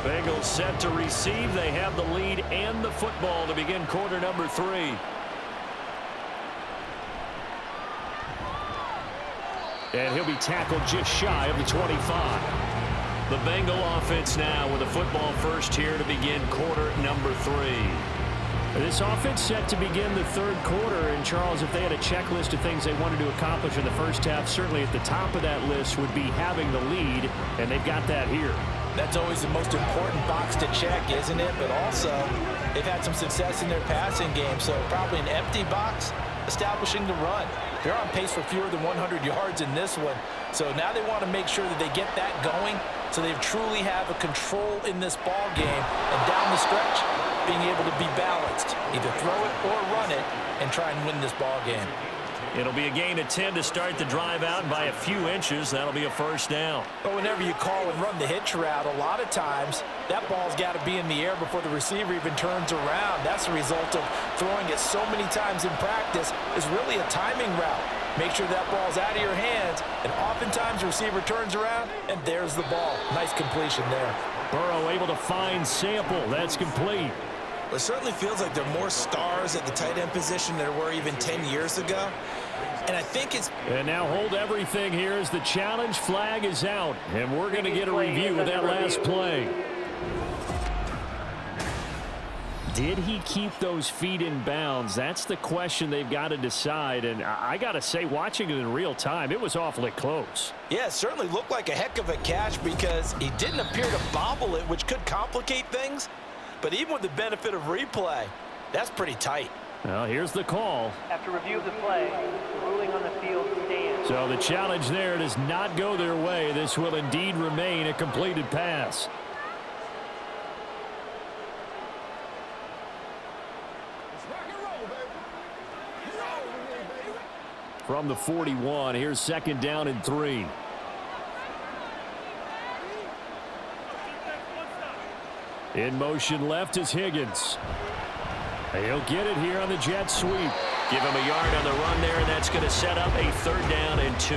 Bengals set to receive. They have the lead and the football to begin quarter number 3. And he'll be tackled just shy of the 25. The Bengal offense now with a football first here to begin quarter number 3. This offense set to begin the third quarter. And, Charles, if they had a checklist of things they wanted to accomplish in the first half, certainly at the top of that list would be having the lead, and they've got that here. That's always the most important box to check, isn't it? But also, they've had some success in their passing game, so probably an empty box establishing the run. They're on pace for fewer than 100 yards in this one, so now they want to make sure that they get that going so they truly have a control in this ball game, and down the stretch, being able to be balanced, either throw it or run it, and try and win this ball game. It'll be a gain of 10 to start the drive out, and by a few inches, that'll be a first down. But whenever you call and run the hitch route, a lot of times that ball's got to be in the air before the receiver even turns around. That's the result of throwing it so many times in practice is really a timing route. Make sure that ball's out of your hands, and oftentimes the receiver turns around, and there's the ball. Nice completion there. Burrow able to find Sample. That's complete. It certainly feels like there are more stars at the tight end position than there were even 10 years ago. And I think it's... And now hold everything here as the challenge flag is out. And we're going to get a review of that last play. Did he keep those feet in bounds? That's the question they've got to decide. And I got to say, watching it in real time, it was awfully close. Yeah, it certainly looked like a heck of a catch because he didn't appear to bobble it, which could complicate things. But even with the benefit of replay, that's pretty tight. Well, here's the call. After review of the play, the ruling on the field stands. So the challenge there does not go their way. This will indeed remain a completed pass. From the 41, here's second down and 3. In motion left is Higgins. He'll get it here on the jet sweep. Give him a yard on the run there, and that's going to set up a third down and 2.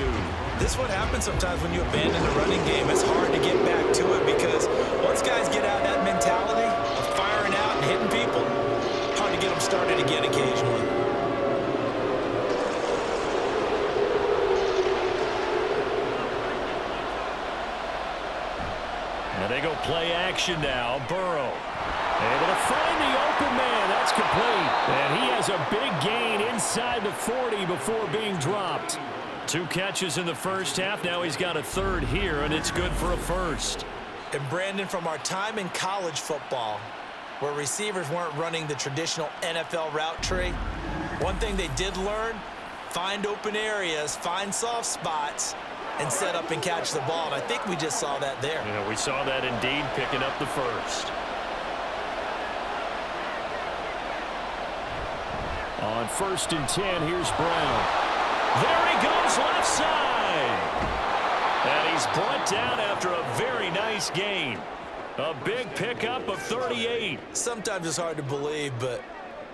This is what happens sometimes when you abandon the running game. It's hard to get back to it because once guys get out of that mentality of firing out and hitting people, hard to get them started again occasionally. And they go play action now. Burrow. Able to find the open man. That's complete. And he has a big gain inside the 40 before being dropped. 2 catches in the first half. Now he's got a third here, and it's good for a first. And Brandon, from our time in college football, where receivers weren't running the traditional NFL route tree, one thing they did learn, find open areas, find soft spots, and set up and catch the ball. And I think we just saw that there. Yeah, we saw that indeed, picking up the first. On 1st and 10, here's Brown. There he goes left side. And he's brought down after a very nice gain. A big pickup of 38. Sometimes it's hard to believe, but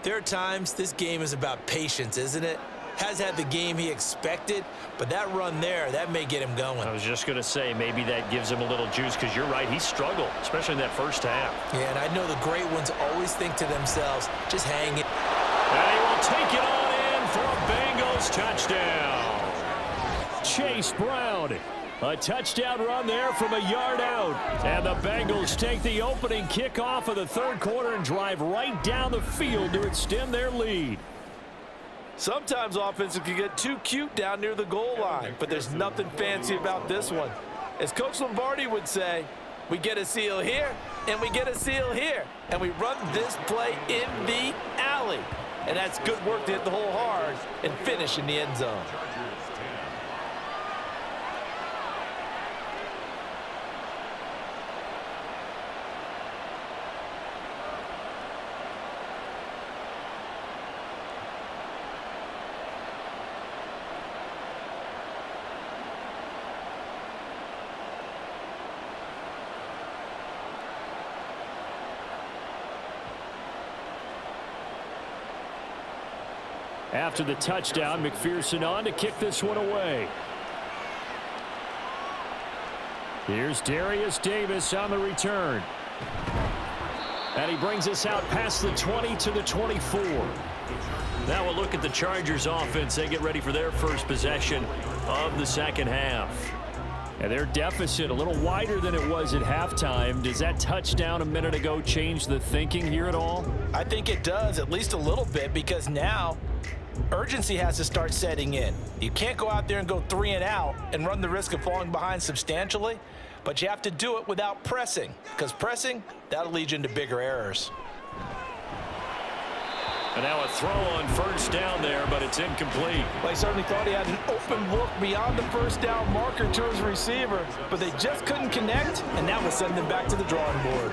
there are times this game is about patience, isn't it? Has had the game he expected, but that run there, that may get him going. I was just going to say, maybe that gives him a little juice, because you're right, he struggled, especially in that first half. Yeah, and I know the great ones always think to themselves, just hang it. And he will take it on in for a Bengals touchdown. Chase Brown. A touchdown run there from a yard out. And the Bengals take the opening kickoff of the third quarter and drive right down the field to extend their lead. Sometimes offenses can get too cute down near the goal line, but there's nothing fancy about this one. As Coach Lombardi would say, we get a seal here, and we get a seal here, and we run this play in the alley. And that's good work to hit the hole hard and finish in the end zone. After the touchdown, McPherson on to kick this one away. Here's Darius Davis on the return. And he brings us out past the 20 to the 24. Now we'll look at the Chargers offense. They get ready for their first possession of the second half. And their deficit a little wider than it was at halftime. Does that touchdown a minute ago change the thinking here at all? I think it does, at least a little bit, because now urgency has to start setting in. You can't go out there and go 3 and out and run the risk of falling behind substantially, but you have to do it without pressing, because pressing, that'll lead you into bigger errors. And now a throw on first down there, but it's incomplete. Well, he certainly thought he had an open look beyond the first down marker to his receiver, but they just couldn't connect, and that will send them back to the drawing board.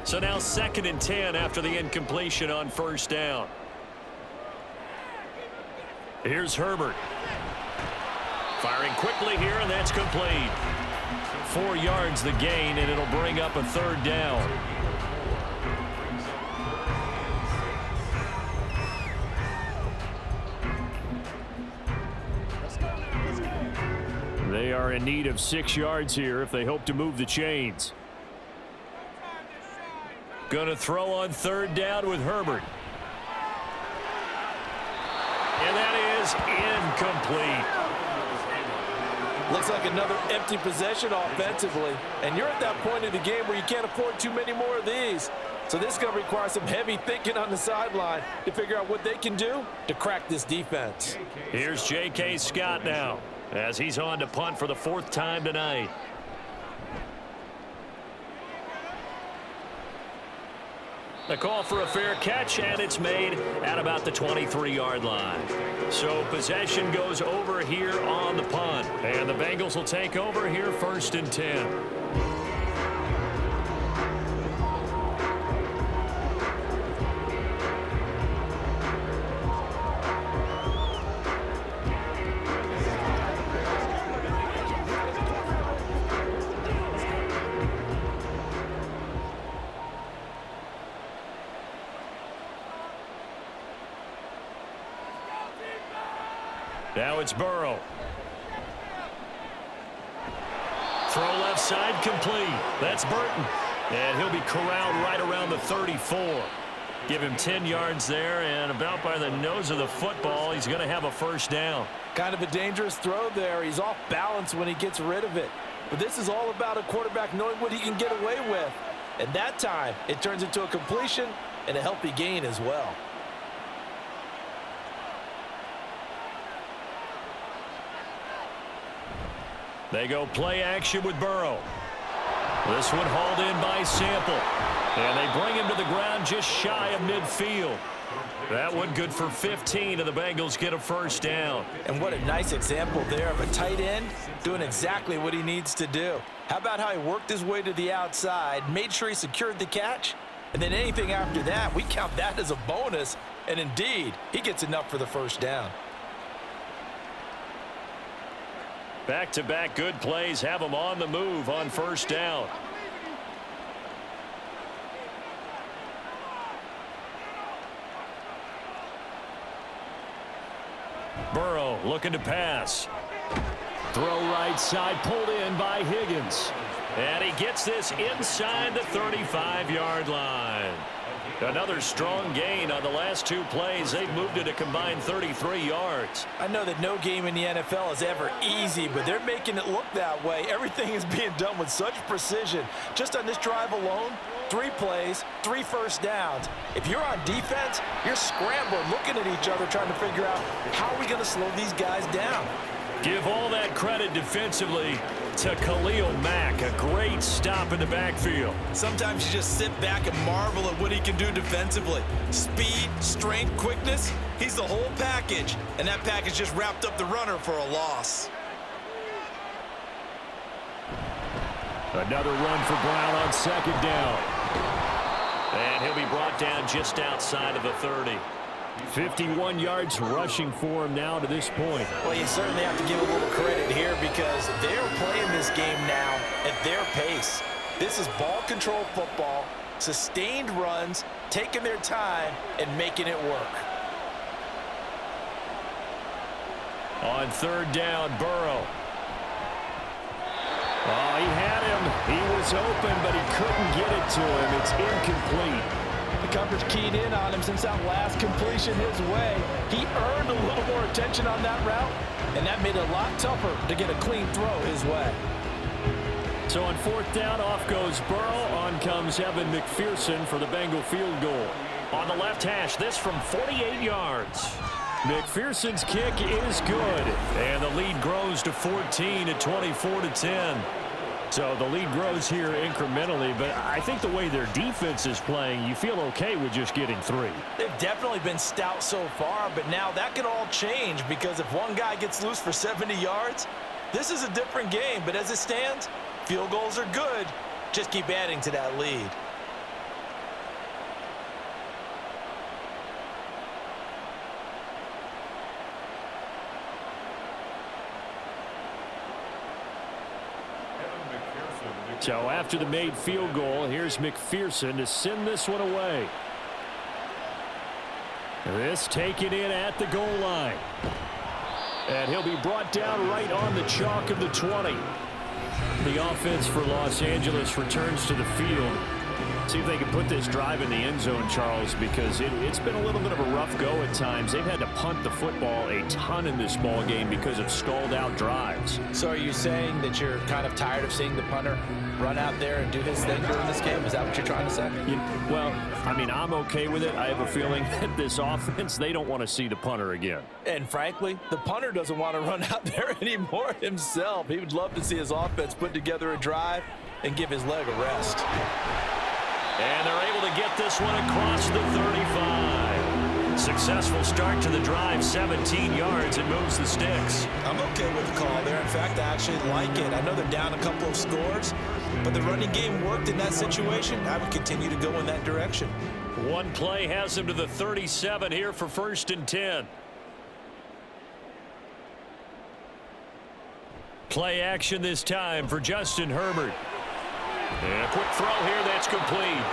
So now 2nd and 10 after the incompletion on first down. Here's Herbert. Firing quickly here, and that's complete. 4 yards the gain, and it'll bring up a 3rd down. They are in need of 6 yards here if they hope to move the chains. Going to throw on 3rd down with Herbert. And that is incomplete. Looks like another empty possession offensively, and you're at that point of the game where you can't afford too many more of these. So this is going to require some heavy thinking on the sideline to figure out what they can do to crack this defense. Here's J.K. Scott now as he's on to punt for the 4th time tonight. The call for a fair catch, and it's made at about the 23-yard line. So possession goes over here on the punt. And the Bengals will take over here 1st and 10. Now it's Burrow. Throw left side complete. That's Burton. And he'll be corralled right around the 34. Give him 10 yards there, and about by the nose of the football, he's going to have a 1st down. Kind of a dangerous throw there. He's off balance when he gets rid of it. But this is all about a quarterback knowing what he can get away with. And that time, it turns into a completion and a healthy gain as well. They go play action with Burrow. This one hauled in by Sample. And they bring him to the ground just shy of midfield. That one good for 15, and the Bengals get a 1st down. And what a nice example there of a tight end doing exactly what he needs to do. How about how he worked his way to the outside, made sure he secured the catch, and then anything after that, we count that as a bonus. And indeed, he gets enough for the 1st down. Back-to-back good plays have them on the move on 1st down. Burrow looking to pass. Throw right side, pulled in by Higgins. And he gets this inside the 35-yard line. Another strong gain on the last 2 plays. They've moved it a combined 33 yards. I know that no game in the NFL is ever easy, but they're making it look that way. Everything is being done with such precision. Just on this drive alone, 3 plays, 3 first downs. If you're on defense, you're scrambling, looking at each other, trying to figure out how are we going to slow these guys down. Give all that credit defensively to Khalil Mack. A great stop in the backfield. Sometimes you just sit back and marvel at what he can do defensively. Speed, strength, quickness, he's the whole package. And that package just wrapped up the runner for a loss. Another run for Brown on 2nd down. And he'll be brought down just outside of the 30. 51 yards rushing for him now to this point. Well, you certainly have to give a little credit here because they're playing this game now at their pace. This is ball control football, sustained runs, taking their time and making it work. On 3rd down, Burrow. Oh, he had him. He was open, but he couldn't get it to him. It's incomplete. The coverage keyed in on him since that last completion his way. He earned a little more attention on that route, and that made it a lot tougher to get a clean throw his way. So on 4th down, off goes Burrow. On comes Evan McPherson for the Bengal field goal. On the left hash, this from 48 yards. McPherson's kick is good. And the lead grows to 14 at 24-10. So the lead grows here incrementally, but I think the way their defense is playing, you feel okay with just getting 3. They've definitely been stout so far, but now that could all change because if one guy gets loose for 70 yards, this is a different game. But as it stands, field goals are good. Just keep adding to that lead. So after the made field goal, here's McPherson to send this one away. This taken in at the goal line. And he'll be brought down right on the chalk of the 20. The offense for Los Angeles returns to the field. See if they can put this drive in the end zone, Charles, because it's been a little bit of a rough go at times. They've had to punt the football a ton in this ball game because of stalled out drives. So are you saying that you're kind of tired of seeing the punter run out there and do his thing during this game? Is that what you're trying to say? Well, I mean, I'm okay with it. I have a feeling that this offense, they don't want to see the punter again. And frankly, the punter doesn't want to run out there anymore himself. He would love to see his offense put together a drive and give his leg a rest. And they're able to get this one across the 35. Successful start to the drive, 17 yards. It moves the sticks. I'm okay with the call there. In fact, I actually like it. I know they're down a couple of scores, but the running game worked in that situation. I would continue to go in that direction. One play has them to the 37 here for 1st and 10. Play action this time for Justin Herbert. And a quick throw here that's complete.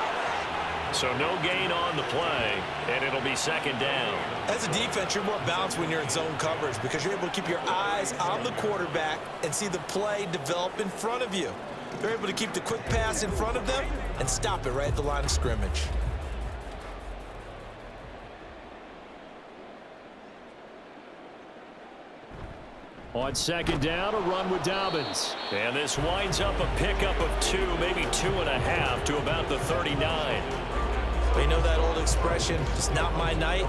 So no gain on the play, and it'll be 2nd down. As a defense, you're more balanced when you're in zone coverage because you're able to keep your eyes on the quarterback and see the play develop in front of you. They're able to keep the quick pass in front of them and stop it right at the line of scrimmage. On 2nd down, a run with Dobbins. And this winds up a pickup of 2, maybe 2.5 to about the 39. We know that old expression, it's not my night.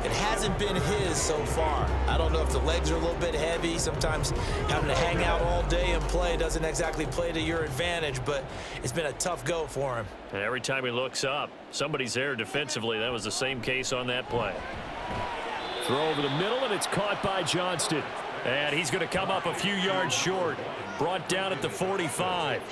It hasn't been his so far. I don't know if the legs are a little bit heavy. Sometimes having to hang out all day and play doesn't exactly play to your advantage, but it's been a tough go for him. And every time he looks up, somebody's there defensively. That was the same case on that play. Throw over the middle, and it's caught by Johnston. And he's going to come up a few yards short. Brought down at the 45.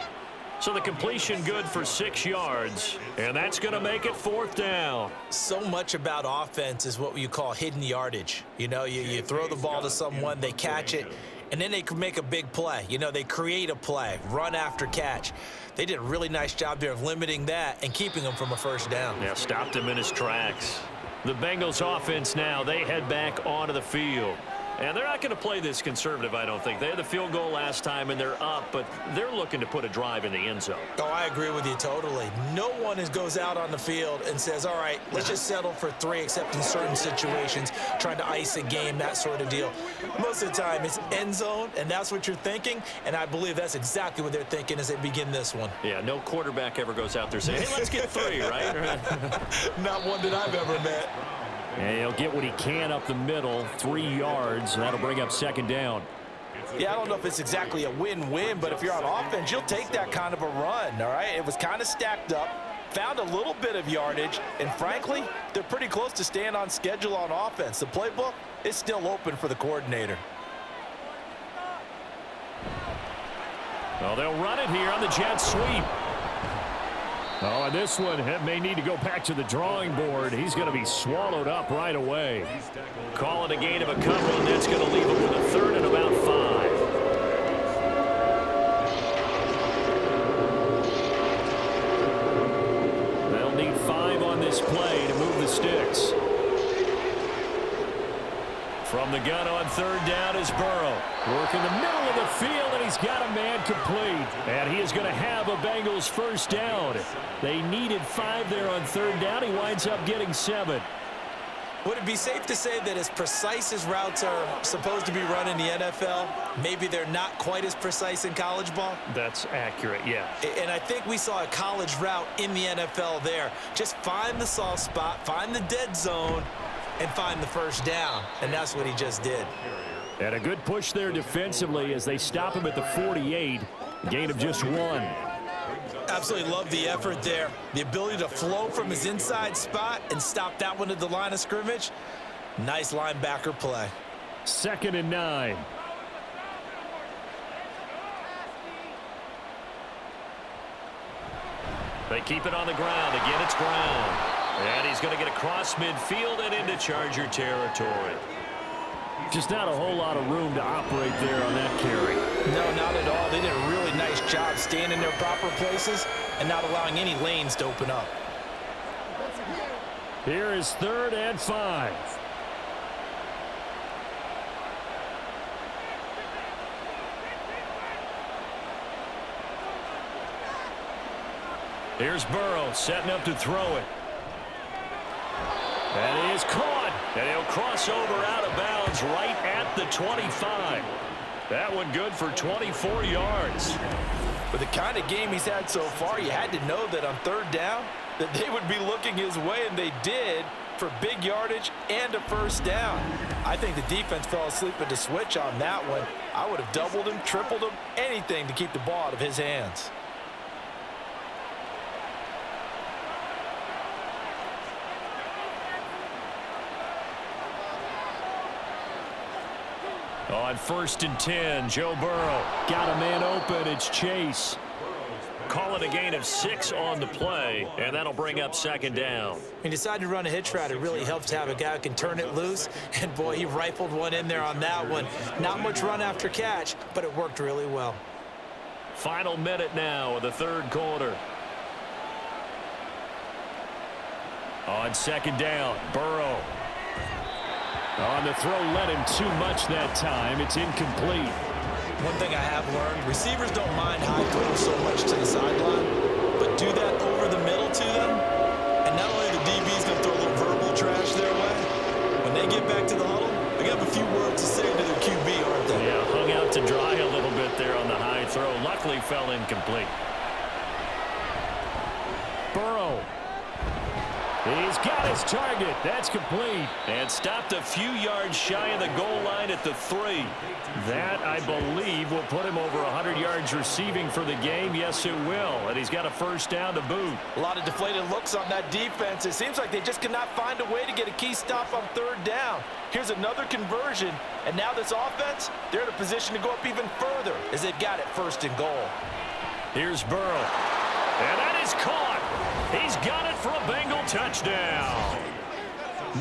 So the completion good for 6 yards. And that's going to make it 4th down. So much about offense is what you call hidden yardage. You know, you throw the ball to someone, they catch it, and then they can make a big play. You know, they create a play, run after catch. They did a really nice job there of limiting that and keeping him from a 1st down. Yeah, stopped him in his tracks. The Bengals offense now, they head back onto the field. And they're not going to play this conservative, I don't think. They had the field goal last time, and they're up, but they're looking to put a drive in the end zone. Oh, I agree with you totally. No one goes out on the field and says, all right, let's just settle for 3, except in certain situations, trying to ice a game, that sort of deal. Most of the time, it's end zone, and that's what you're thinking, and I believe that's exactly what they're thinking as they begin this one. Yeah, no quarterback ever goes out there saying, hey, let's get 3, right? Not one that I've ever met. And he'll get what he can up the middle, 3 yards, and that'll bring up 2nd down. Yeah, I don't know if it's exactly a win-win, but if you're on offense, you'll take that kind of a run, all right? It was kind of stacked up, found a little bit of yardage, and frankly, they're pretty close to staying on schedule on offense. The playbook is still open for the coordinator. Well, they'll run it here on the jet sweep. Oh, and this one may need to go back to the drawing board. He's going to be swallowed up right away. Call it a gain of a couple, and that's going to leave him with a 3rd and about 5. They'll need 5 on this play to move the sticks. From the gun on 3rd down is Burrow. Working the middle of the field, and he's got a man complete. And he is going to have a Bengals 1st down. They needed 5 there on 3rd down. He winds up getting 7. Would it be safe to say that as precise as routes are supposed to be run in the NFL, maybe they're not quite as precise in college ball? That's accurate, yeah. And I think we saw a college route in the NFL there. Just find the soft spot, find the dead zone, and find the 1st down. And that's what he just did. And a good push there defensively as they stop him at the 48. Gain of just 1. Absolutely love the effort there. The ability to flow from his inside spot and stop that one at the line of scrimmage. Nice linebacker play. 2nd and 9. They keep it on the ground. Again, it's Brown. And he's going to get across midfield and into Charger territory. Just not a whole lot of room to operate there on that carry. No, not at all. They did a really nice job staying in their proper places and not allowing any lanes to open up. Here is 3rd and 5. Here's Burrow setting up to throw it. And he is caught. And he'll cross over out of bounds right at the 25. That one good for 24 yards. With the kind of game he's had so far, you had to know that on 3rd down that they would be looking his way, and they did, for big yardage and a 1st down. I think the defense fell asleep at the switch on that one. I would have doubled him, tripled him, anything to keep the ball out of his hands. On 1st and 10, Joe Burrow. Got a man open. It's Chase. Call it a gain of 6 on the play, and that'll bring up 2nd down. He decided to run a hitch route. It really helps to have a guy who can turn it loose. And, boy, he rifled one in there on that one. Not much run after catch, but it worked really well. Final minute now of the 3rd quarter. On 2nd down, Burrow. On the throw, led him too much that time. It's incomplete. One thing I have learned, receivers don't mind high throws so much to the sideline, but do that over the middle to them, and not only the DB's going to throw a little verbal trash their way, when they get back to the huddle, they have a few words to say to their QB, aren't they? Yeah, hung out to dry a little bit there on the high throw. Luckily fell incomplete. Burrow. He's got his target. That's complete. And stopped a few yards shy of the goal line at the 3. That, I believe, will put him over 100 yards receiving for the game. Yes, it will. And he's got a 1st down to boot. A lot of deflated looks on that defense. It seems like they just cannot find a way to get a key stop on 3rd down. Here's another conversion, and now this offense, they're in a position to go up even further as they've got it 1st and goal. Here's Burrow. And that is caught. He's got it for a Bengal touchdown.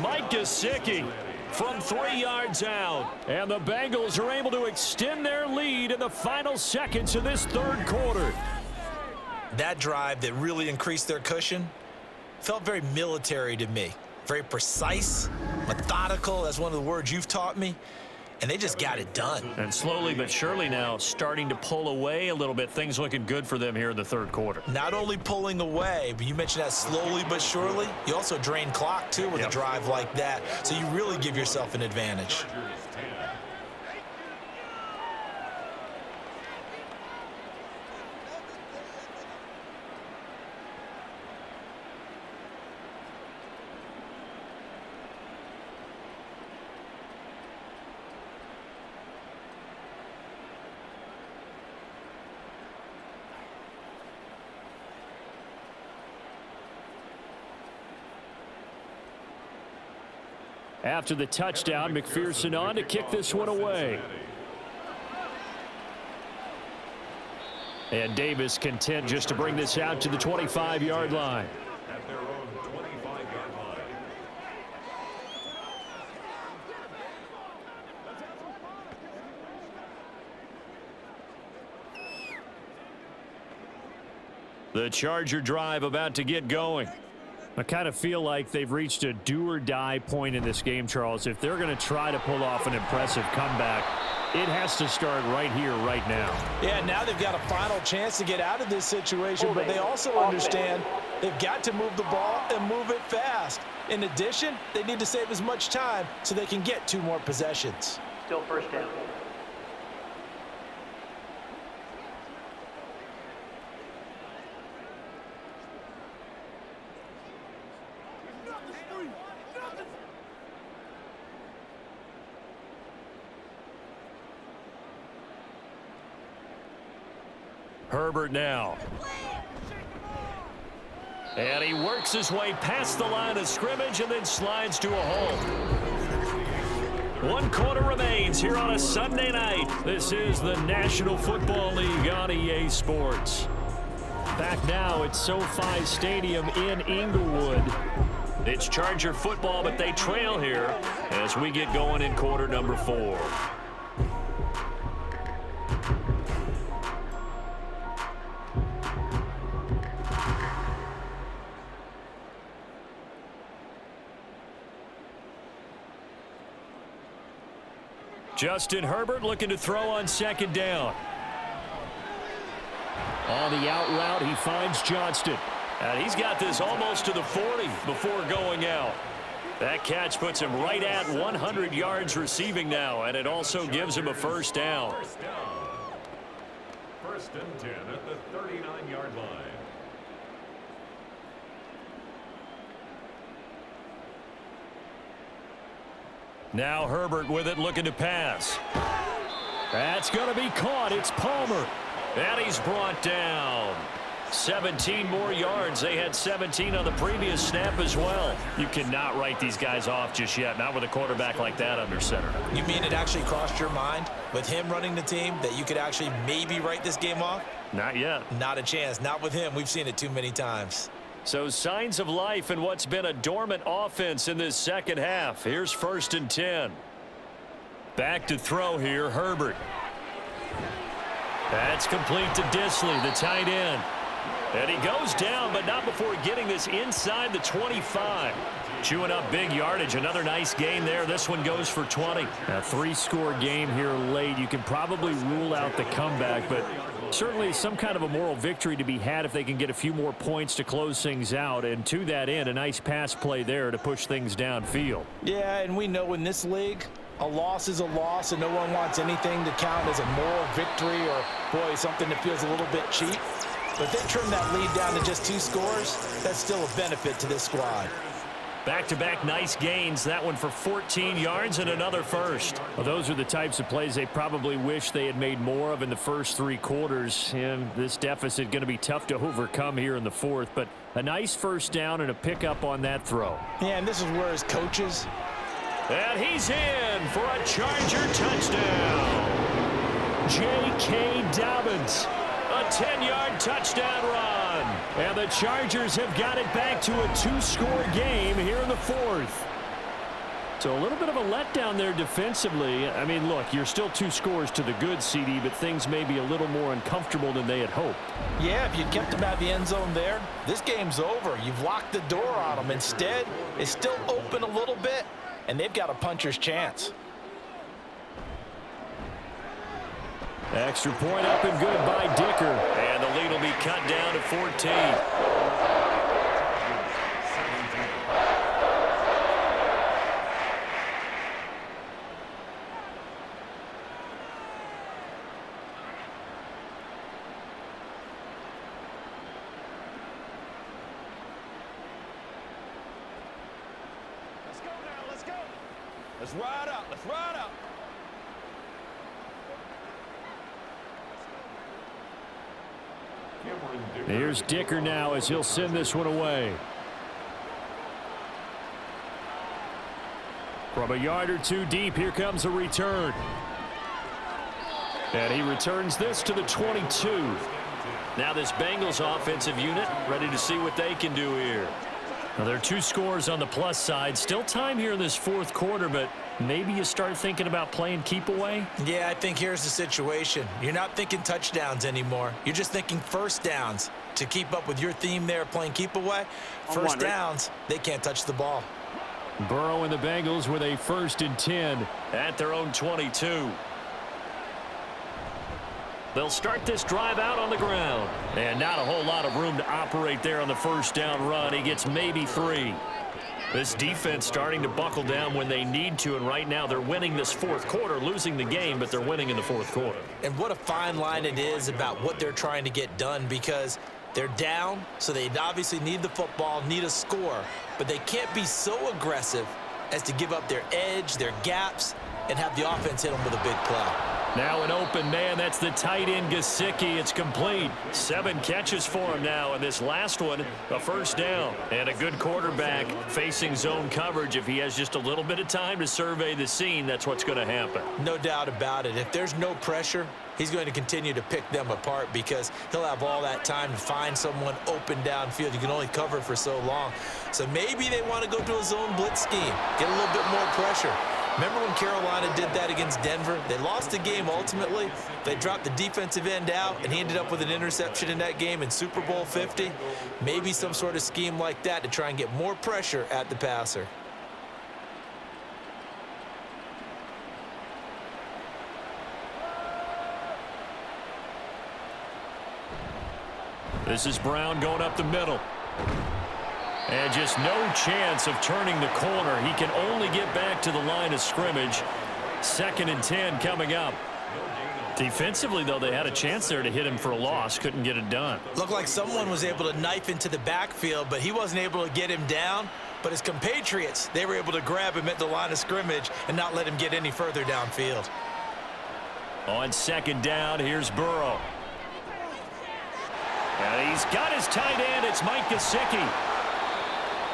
Mike Gesicki from 3 yards out. And the Bengals are able to extend their lead in the final seconds of this 3rd quarter. That drive that really increased their cushion felt very military to me. Very precise, methodical, that's one of the words you've taught me. and they just got it done. And slowly but surely now starting to pull away a little bit. Things looking good for them here in the third quarter. Not only pulling away, but you mentioned that slowly but surely. You also drain clock, too, with a drive like that. So you really give yourself an advantage. After the touchdown, McPherson on to kick this one away. And Davis content just to bring this out to the 25-yard line. At their own 25-yard line. The Charger drive about to get going. I kind of feel like they've reached a do-or-die point in this game, Charles. If they're going to try to pull off an impressive comeback, it has to start right here, right now. Yeah, now they've got a final chance to get out of this situation, but they also understand they've got to move the ball and move it fast. In addition, they need to save as much time so they can get 2 more possessions. Still first down. Herbert now. And he works his way past the line of scrimmage and then slides to a hole. 1 quarter remains here on a Sunday night. This is the National Football League on EA Sports. Back now at SoFi Stadium in Inglewood. It's Charger football, but they trail here as we get going in quarter number 4. Justin Herbert looking to throw on second down. On the out route, he finds Johnston. And he's got this almost to the 40 before going out. That catch puts him right at 100 yards receiving now, and it also gives him a first down. First and 10 at the 39-yard line. Now Herbert with it, looking to pass. That's going to be caught. It's Palmer. And he's brought down. 17 more yards. They had 17 on the previous snap as well. You cannot write these guys off just yet, not with a quarterback like that under center. You mean it actually crossed your mind with him running the team that you could actually maybe write this game off? Not yet. Not a chance. Not with him. We've seen it too many times. So signs of life in what's been a dormant offense in this second half. Here's first and 10. Back to throw here, Herbert. That's complete to Disley, the tight end. And he goes down, but not before getting this inside the 25. Chewing up big yardage. Another nice gain there. This one goes for 20. A 3-score game here late. You can probably rule out the comeback, but certainly some kind of a moral victory to be had if they can get a few more points to close things out. And to that end, a nice pass play there to push things downfield. Yeah, and we know in this league, a loss is a loss, and no one wants anything to count as a moral victory or, boy, something that feels a little bit cheap. But if they trim that lead down to just 2 scores, that's still a benefit to this squad. Back-to-back nice gains. That one for 14 yards and another first. Well, those are the types of plays they probably wish they had made more of in the first 3 quarters. And this deficit going to be tough to overcome here in the 4th. But a nice first down and a pickup on that throw. Yeah, and this is where his coaches. And he's in for a Charger touchdown. J.K. Dobbins. A 10-yard touchdown run. And the Chargers have got it back to a 2-score game here in the 4th. So a little bit of a letdown there defensively. I mean, look, you're still 2 scores to the good, CD, but things may be a little more uncomfortable than they had hoped. Yeah, if you kept them out of the end zone there, this game's over. You've locked the door on them. Instead, it's still open a little bit, and they've got a puncher's chance. Extra point up and good by Dicker. And the lead will be cut down to 14. Let's ride up. Let's ride up. Here's Dicker now as he'll send this one away. From a yard or two deep, here comes a return. And he returns this to the 22. Now this Bengals offensive unit ready to see what they can do here. Now there are 2 scores on the plus side. Still time here in this fourth quarter, but maybe you start thinking about playing keep away? Yeah, I think here's the situation. You're not thinking touchdowns anymore. You're just thinking first downs. To keep up with your theme there playing keep away, first downs, they can't touch the ball. Burrow and the Bengals with a 1st and 10. At their own 22. They'll start this drive out on the ground. And not a whole lot of room to operate there on the first down run. He gets maybe 3. This defense starting to buckle down when they need to, and right now they're winning this fourth quarter, losing the game, but they're winning in the fourth quarter. And what a fine line it is about what they're trying to get done, because they're down, so they obviously need the football, need a score, but they can't be so aggressive as to give up their edge, their gaps, and have the offense hit them with a big play. Now an open man. That's the tight end, Gesicki. It's complete. 7 catches for him now, and this last one, a first down. And a good quarterback facing zone coverage. If he has just a little bit of time to survey the scene, that's what's going to happen. No doubt about it. If there's no pressure, he's going to continue to pick them apart because he'll have all that time to find someone open downfield. You can only cover for so long. So maybe they want to go to a zone blitz scheme, get a little bit more pressure. Remember when Carolina did that against Denver? They lost the game ultimately. They dropped the defensive end out, and he ended up with an interception in that game in Super Bowl 50. Maybe some sort of scheme like that to try and get more pressure at the passer. This is Brown going up the middle. And just no chance of turning the corner. He can only get back to the line of scrimmage. 2nd and 10 coming up. Defensively, though, they had a chance there to hit him for a loss. Couldn't get it done. Looked like someone was able to knife into the backfield, but he wasn't able to get him down. But his compatriots, they were able to grab him at the line of scrimmage and not let him get any further downfield. On 2nd down, here's Burrow. And he's got his tight end. It's Mike Gesicki.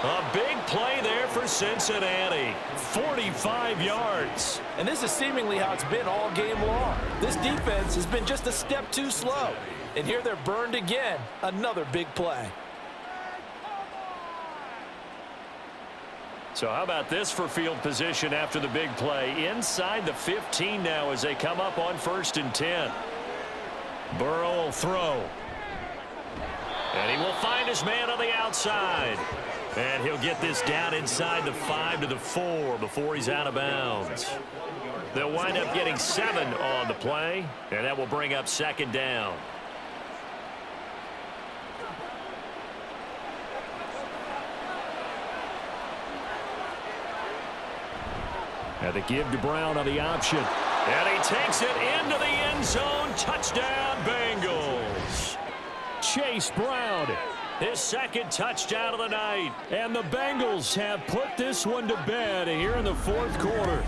A big play there for Cincinnati. 45 yards. And this is seemingly how it's been all game long. This defense has been just a step too slow. And here they're burned again. Another big play. So how about this for field position after the big play? Inside the 15 now as they come up on 1st and 10. Burrow will throw. And he will find his man on the outside. And he'll get this down inside the 5 to the 4 before he's out of bounds. They'll wind up getting 7 on the play, and that will bring up 2nd down. And the give to Brown on the option. And he takes it into the end zone. Touchdown, Bengals. Chase Brown. His 2nd touchdown of the night. And the Bengals have put this one to bed here in the 4th quarter.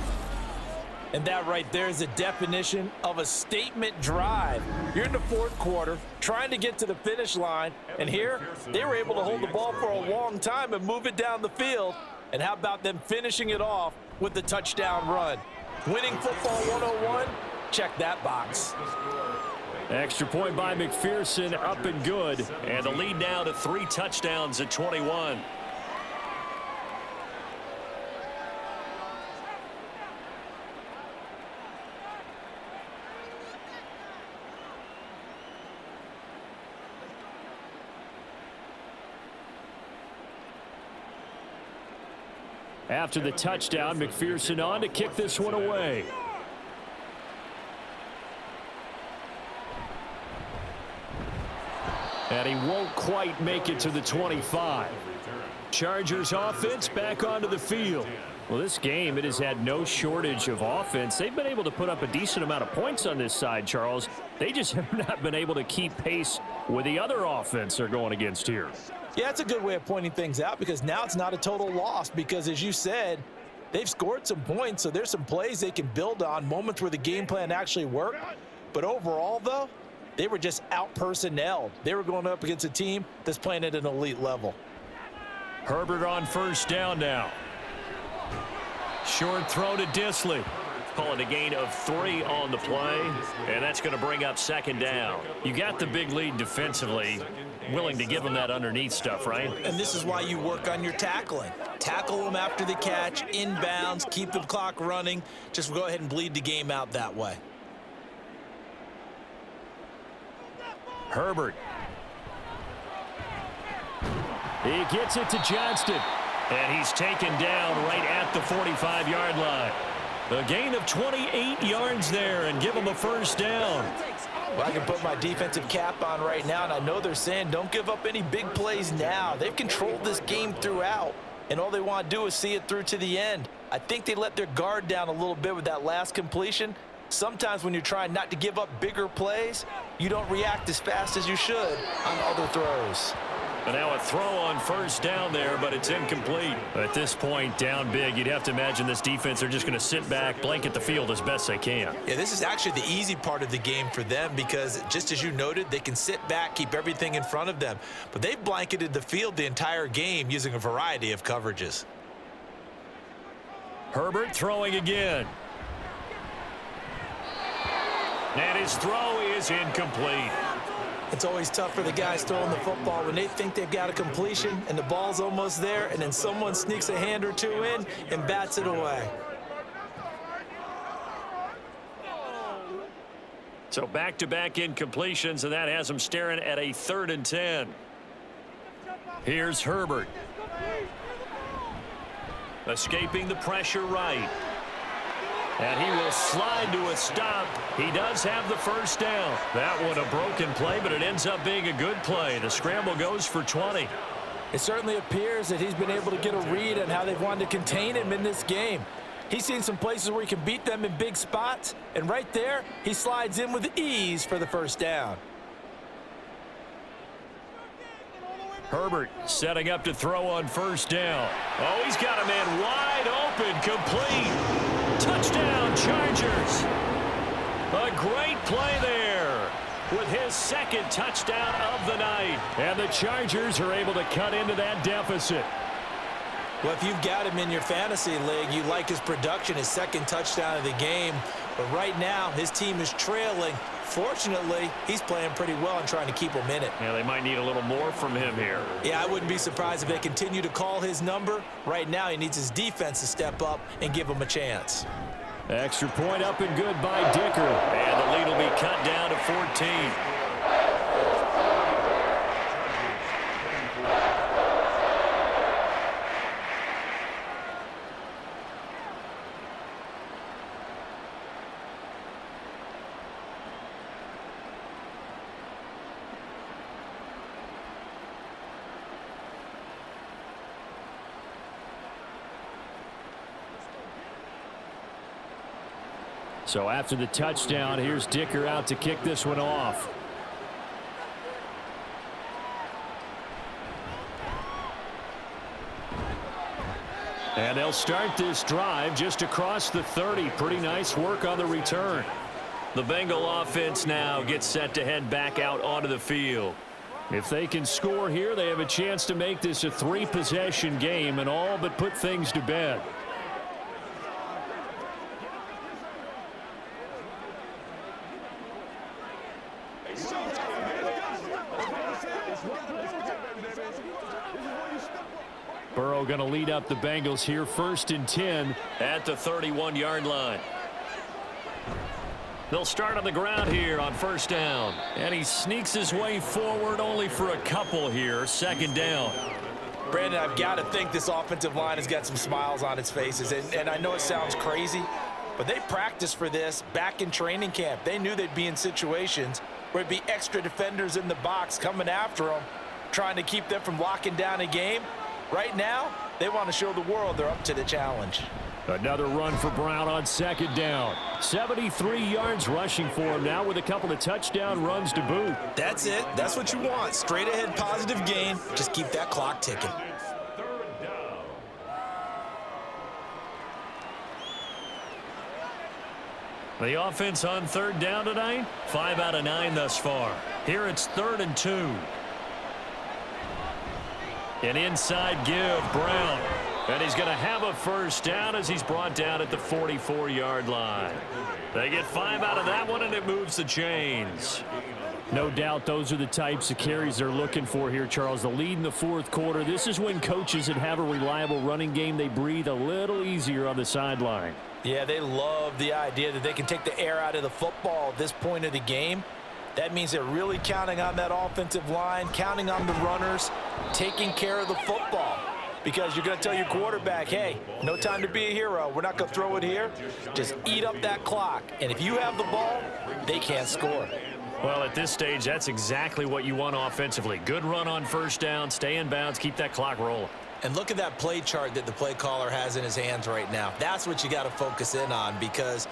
And that right there is a definition of a statement drive. You're in the 4th quarter, trying to get to the finish line, and here they were able to hold the ball for a long time and move it down the field. And how about them finishing it off with the touchdown run? Winning football 101, check that box. Extra point by McPherson, up and good. And the lead now to 3 touchdowns at 21. After the touchdown, McPherson on to kick this one away. And he won't quite make it to the 25. Chargers offense back onto the field. Well, this game, it has had no shortage of offense. They've been able to put up a decent amount of points on this side, Charles. They just have not been able to keep pace with the other offense they're going against here. Yeah, that's a good way of pointing things out, because now it's not a total loss, because as you said, they've scored some points, so there's some plays they can build on, moments where the game plan actually worked. But overall, though, they were just out-personnelled. They were going up against a team that's playing at an elite level. Herbert on first down now. Short throw to Disley. Call it a gain of 3 on the play, and that's going to bring up second down. You got the big lead defensively, willing to give them that underneath stuff, right? And this is why you work on your tackling. Tackle them after the catch, inbounds, keep the clock running. Just go ahead and bleed the game out that way. Herbert. He gets it to Johnston. And he's taken down right at the 45-yard line. A gain of 28 yards there and give him a first down. Well, I can put my defensive cap on right now, and I know they're saying don't give up any big plays now. They've controlled this game throughout, and all they want to do is see it through to the end. I think they let their guard down a little bit with that last completion. Sometimes when you're trying not to give up bigger plays, you don't react as fast as you should on other throws. And now a throw on first down there, but it's incomplete. At this point, down big, you'd have to imagine this defense are just going to sit back, blanket the field as best they can. Yeah, this is actually the easy part of the game for them, because just as you noted, they can sit back, keep everything in front of them. But they've blanketed the field the entire game using a variety of coverages. Herbert throwing again. And his throw is incomplete. It's always tough for the guys throwing the football when they think they've got a completion and the ball's almost there, and then someone sneaks a hand or two in and bats it away. So back-to-back incompletions, and that has them staring at a 3rd and 10. Here's Herbert. Escaping the pressure right. And he will slide to a stop. He does have the first down. That one a broken play, but it ends up being a good play. The scramble goes for 20. It certainly appears that he's been able to get a read on how they've wanted to contain him in this game. He's seen some places where he can beat them in big spots, and right there, he slides in with ease for the first down. Herbert setting up to throw on first down. Oh, he's got a man wide open, complete. Touchdown, Chargers. A great play there with his 2nd touchdown of the night. And the Chargers are able to cut into that deficit. Well, if you've got him in your fantasy league, you like his production, his 2nd touchdown of the game. But right now, his team is trailing. Fortunately, he's playing pretty well and trying to keep him in it. Yeah, they might need a little more from him here. Yeah, I wouldn't be surprised if they continue to call his number. Right now, he needs his defense to step up and give him a chance. Extra point up and good by Dicker. And the lead will be cut down to 14. So after the touchdown, here's Dicker out to kick this one off. And they'll start this drive just across the 30. Pretty nice work on the return. The Bengal offense now gets set to head back out onto the field. If they can score here, they have a chance to make this a 3-possession game and all but put things to bed. Burrow going to lead up the Bengals here, 1st and 10 at the 31-yard line. They'll start on the ground here on first down. And he sneaks his way forward only for a couple here. 2nd down. Brandon, I've got to think this offensive line has got some smiles on its faces. And I know it sounds crazy, but they practiced for this back in training camp. They knew they'd be in situations where it'd be extra defenders in the box coming after them, trying to keep them from locking down a game. Right now, they want to show the world they're up to the challenge. Another run for Brown on second down. 73 yards rushing for him now with a couple of touchdown runs to boot. That's it. That's what you want. Straight ahead positive gain. Just keep that clock ticking. The offense on third down tonight, 5 out of 9 thus far. Here it's 3rd and 2. An inside give, Brown. And he's going to have a first down as he's brought down at the 44-yard line. They get 5 out of that one, and it moves the chains. No doubt those are the types of carries they're looking for here, Charles. The lead in the fourth quarter. This is when coaches that have a reliable running game, they breathe a little easier on the sideline. Yeah, they love the idea that they can take the air out of the football at this point of the game. That means they're really counting on that offensive line, counting on the runners, taking care of the football. Because you're going to tell your quarterback, hey, no time to be a hero. We're not going to throw it here. Just eat up that clock. And if you have the ball, they can't score. Well, at this stage, that's exactly what you want offensively. Good run on first down, stay in bounds, keep that clock rolling. And look at that play chart that the play caller has in his hands right now. That's what you got to focus in on, because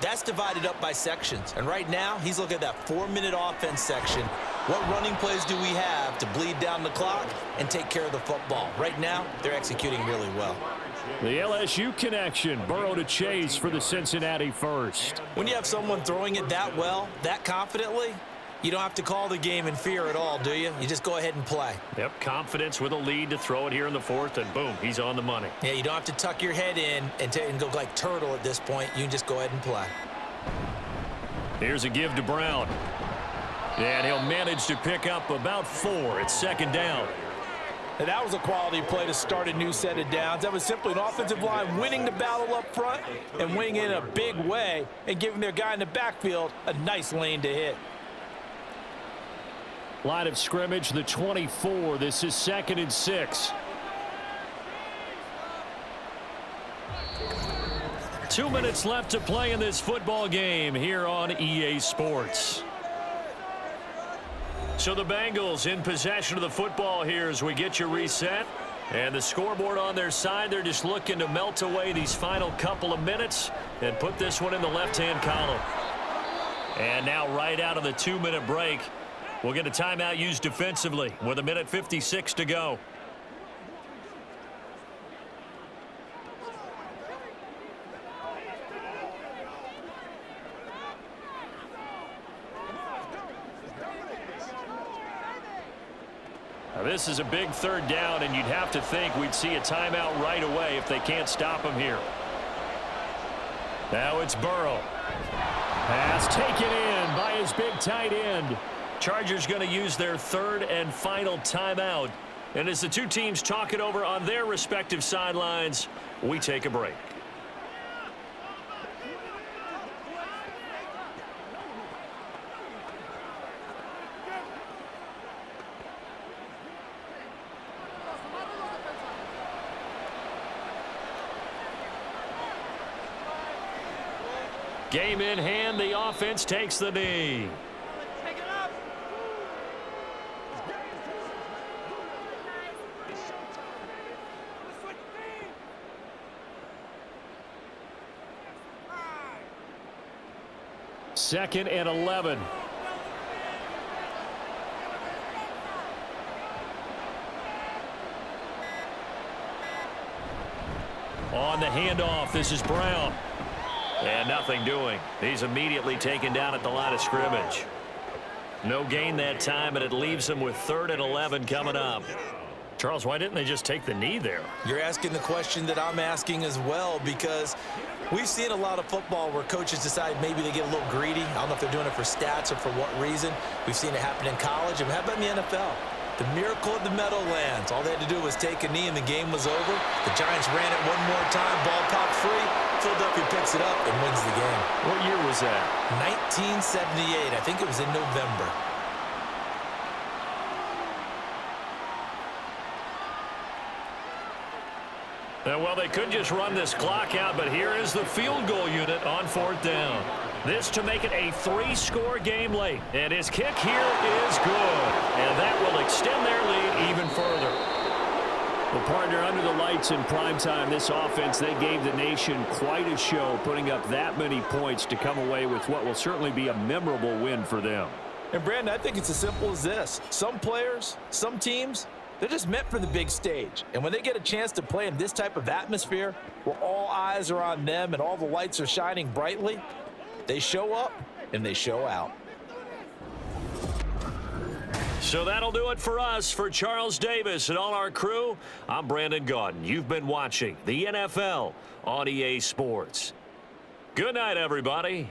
that's divided up by sections. And right now, he's looking at that 4-minute offense section. What running plays do we have to bleed down the clock and take care of the football? Right now, they're executing really well. The LSU connection, Burrow to Chase for the Cincinnati first. When you have someone throwing it that well, that confidently, you don't have to call the game in fear at all, do you? You just go ahead and play. Yep, confidence with a lead to throw it here in the fourth, and boom, he's on the money. Yeah, you don't have to tuck your head in and go like turtle at this point. You can just go ahead and play. Here's a give to Brown. And he'll manage to pick up about 4 at second down. And that was a quality play to start a new set of downs. That was simply an offensive line winning the battle up front and winning in a big way and giving their guy in the backfield a nice lane to hit. Line of scrimmage, the 24. This is 2nd and 6. 2 minutes left to play in this football game here on EA Sports. So the Bengals in possession of the football here as we get you reset. And the scoreboard on their side, they're just looking to melt away these final couple of minutes and put this one in the left-hand column. And now right out of the 2-minute break, we'll get a timeout used defensively with 1:56 to go. Now this is a big 3rd down, and you'd have to think we'd see a timeout right away if they can't stop him here. Now it's Burrow. Pass taken in by his big tight end. Chargers going to use their 3rd and final timeout. And as the two teams talk it over on their respective sidelines, we take a break. Game in hand, the offense takes the knee. Second and 11. On the handoff, this is Brown. And nothing doing. He's immediately taken down at the line of scrimmage. No gain that time, and it leaves him with 3rd and 11 coming up. Charles, why didn't they just take the knee there? You're asking the question that I'm asking as well, because we've seen a lot of football where coaches decide maybe they get a little greedy. I don't know if they're doing it for stats or for what reason. We've seen it happen in college. And how about in the NFL? The miracle of the Meadowlands. All they had to do was take a knee and the game was over. The Giants ran it one more time. Ball popped free. Philadelphia picks it up and wins the game. What year was that? 1978. I think it was in November. Well, they could just run this clock out, but here is the field goal unit on 4th down. This to make it a 3-score game late. And his kick here is good. And that will extend their lead even further. Well, partner, under the lights in primetime, this offense, they gave the nation quite a show, putting up that many points to come away with what will certainly be a memorable win for them. And, Brandon, I think it's as simple as this. Some players, some teams, they're just meant for the big stage. And when they get a chance to play in this type of atmosphere, where all eyes are on them and all the lights are shining brightly, they show up and they show out. So that'll do it for us. For Charles Davis and all our crew, I'm Brandon Gaudin. You've been watching the NFL on EA Sports. Good night, everybody.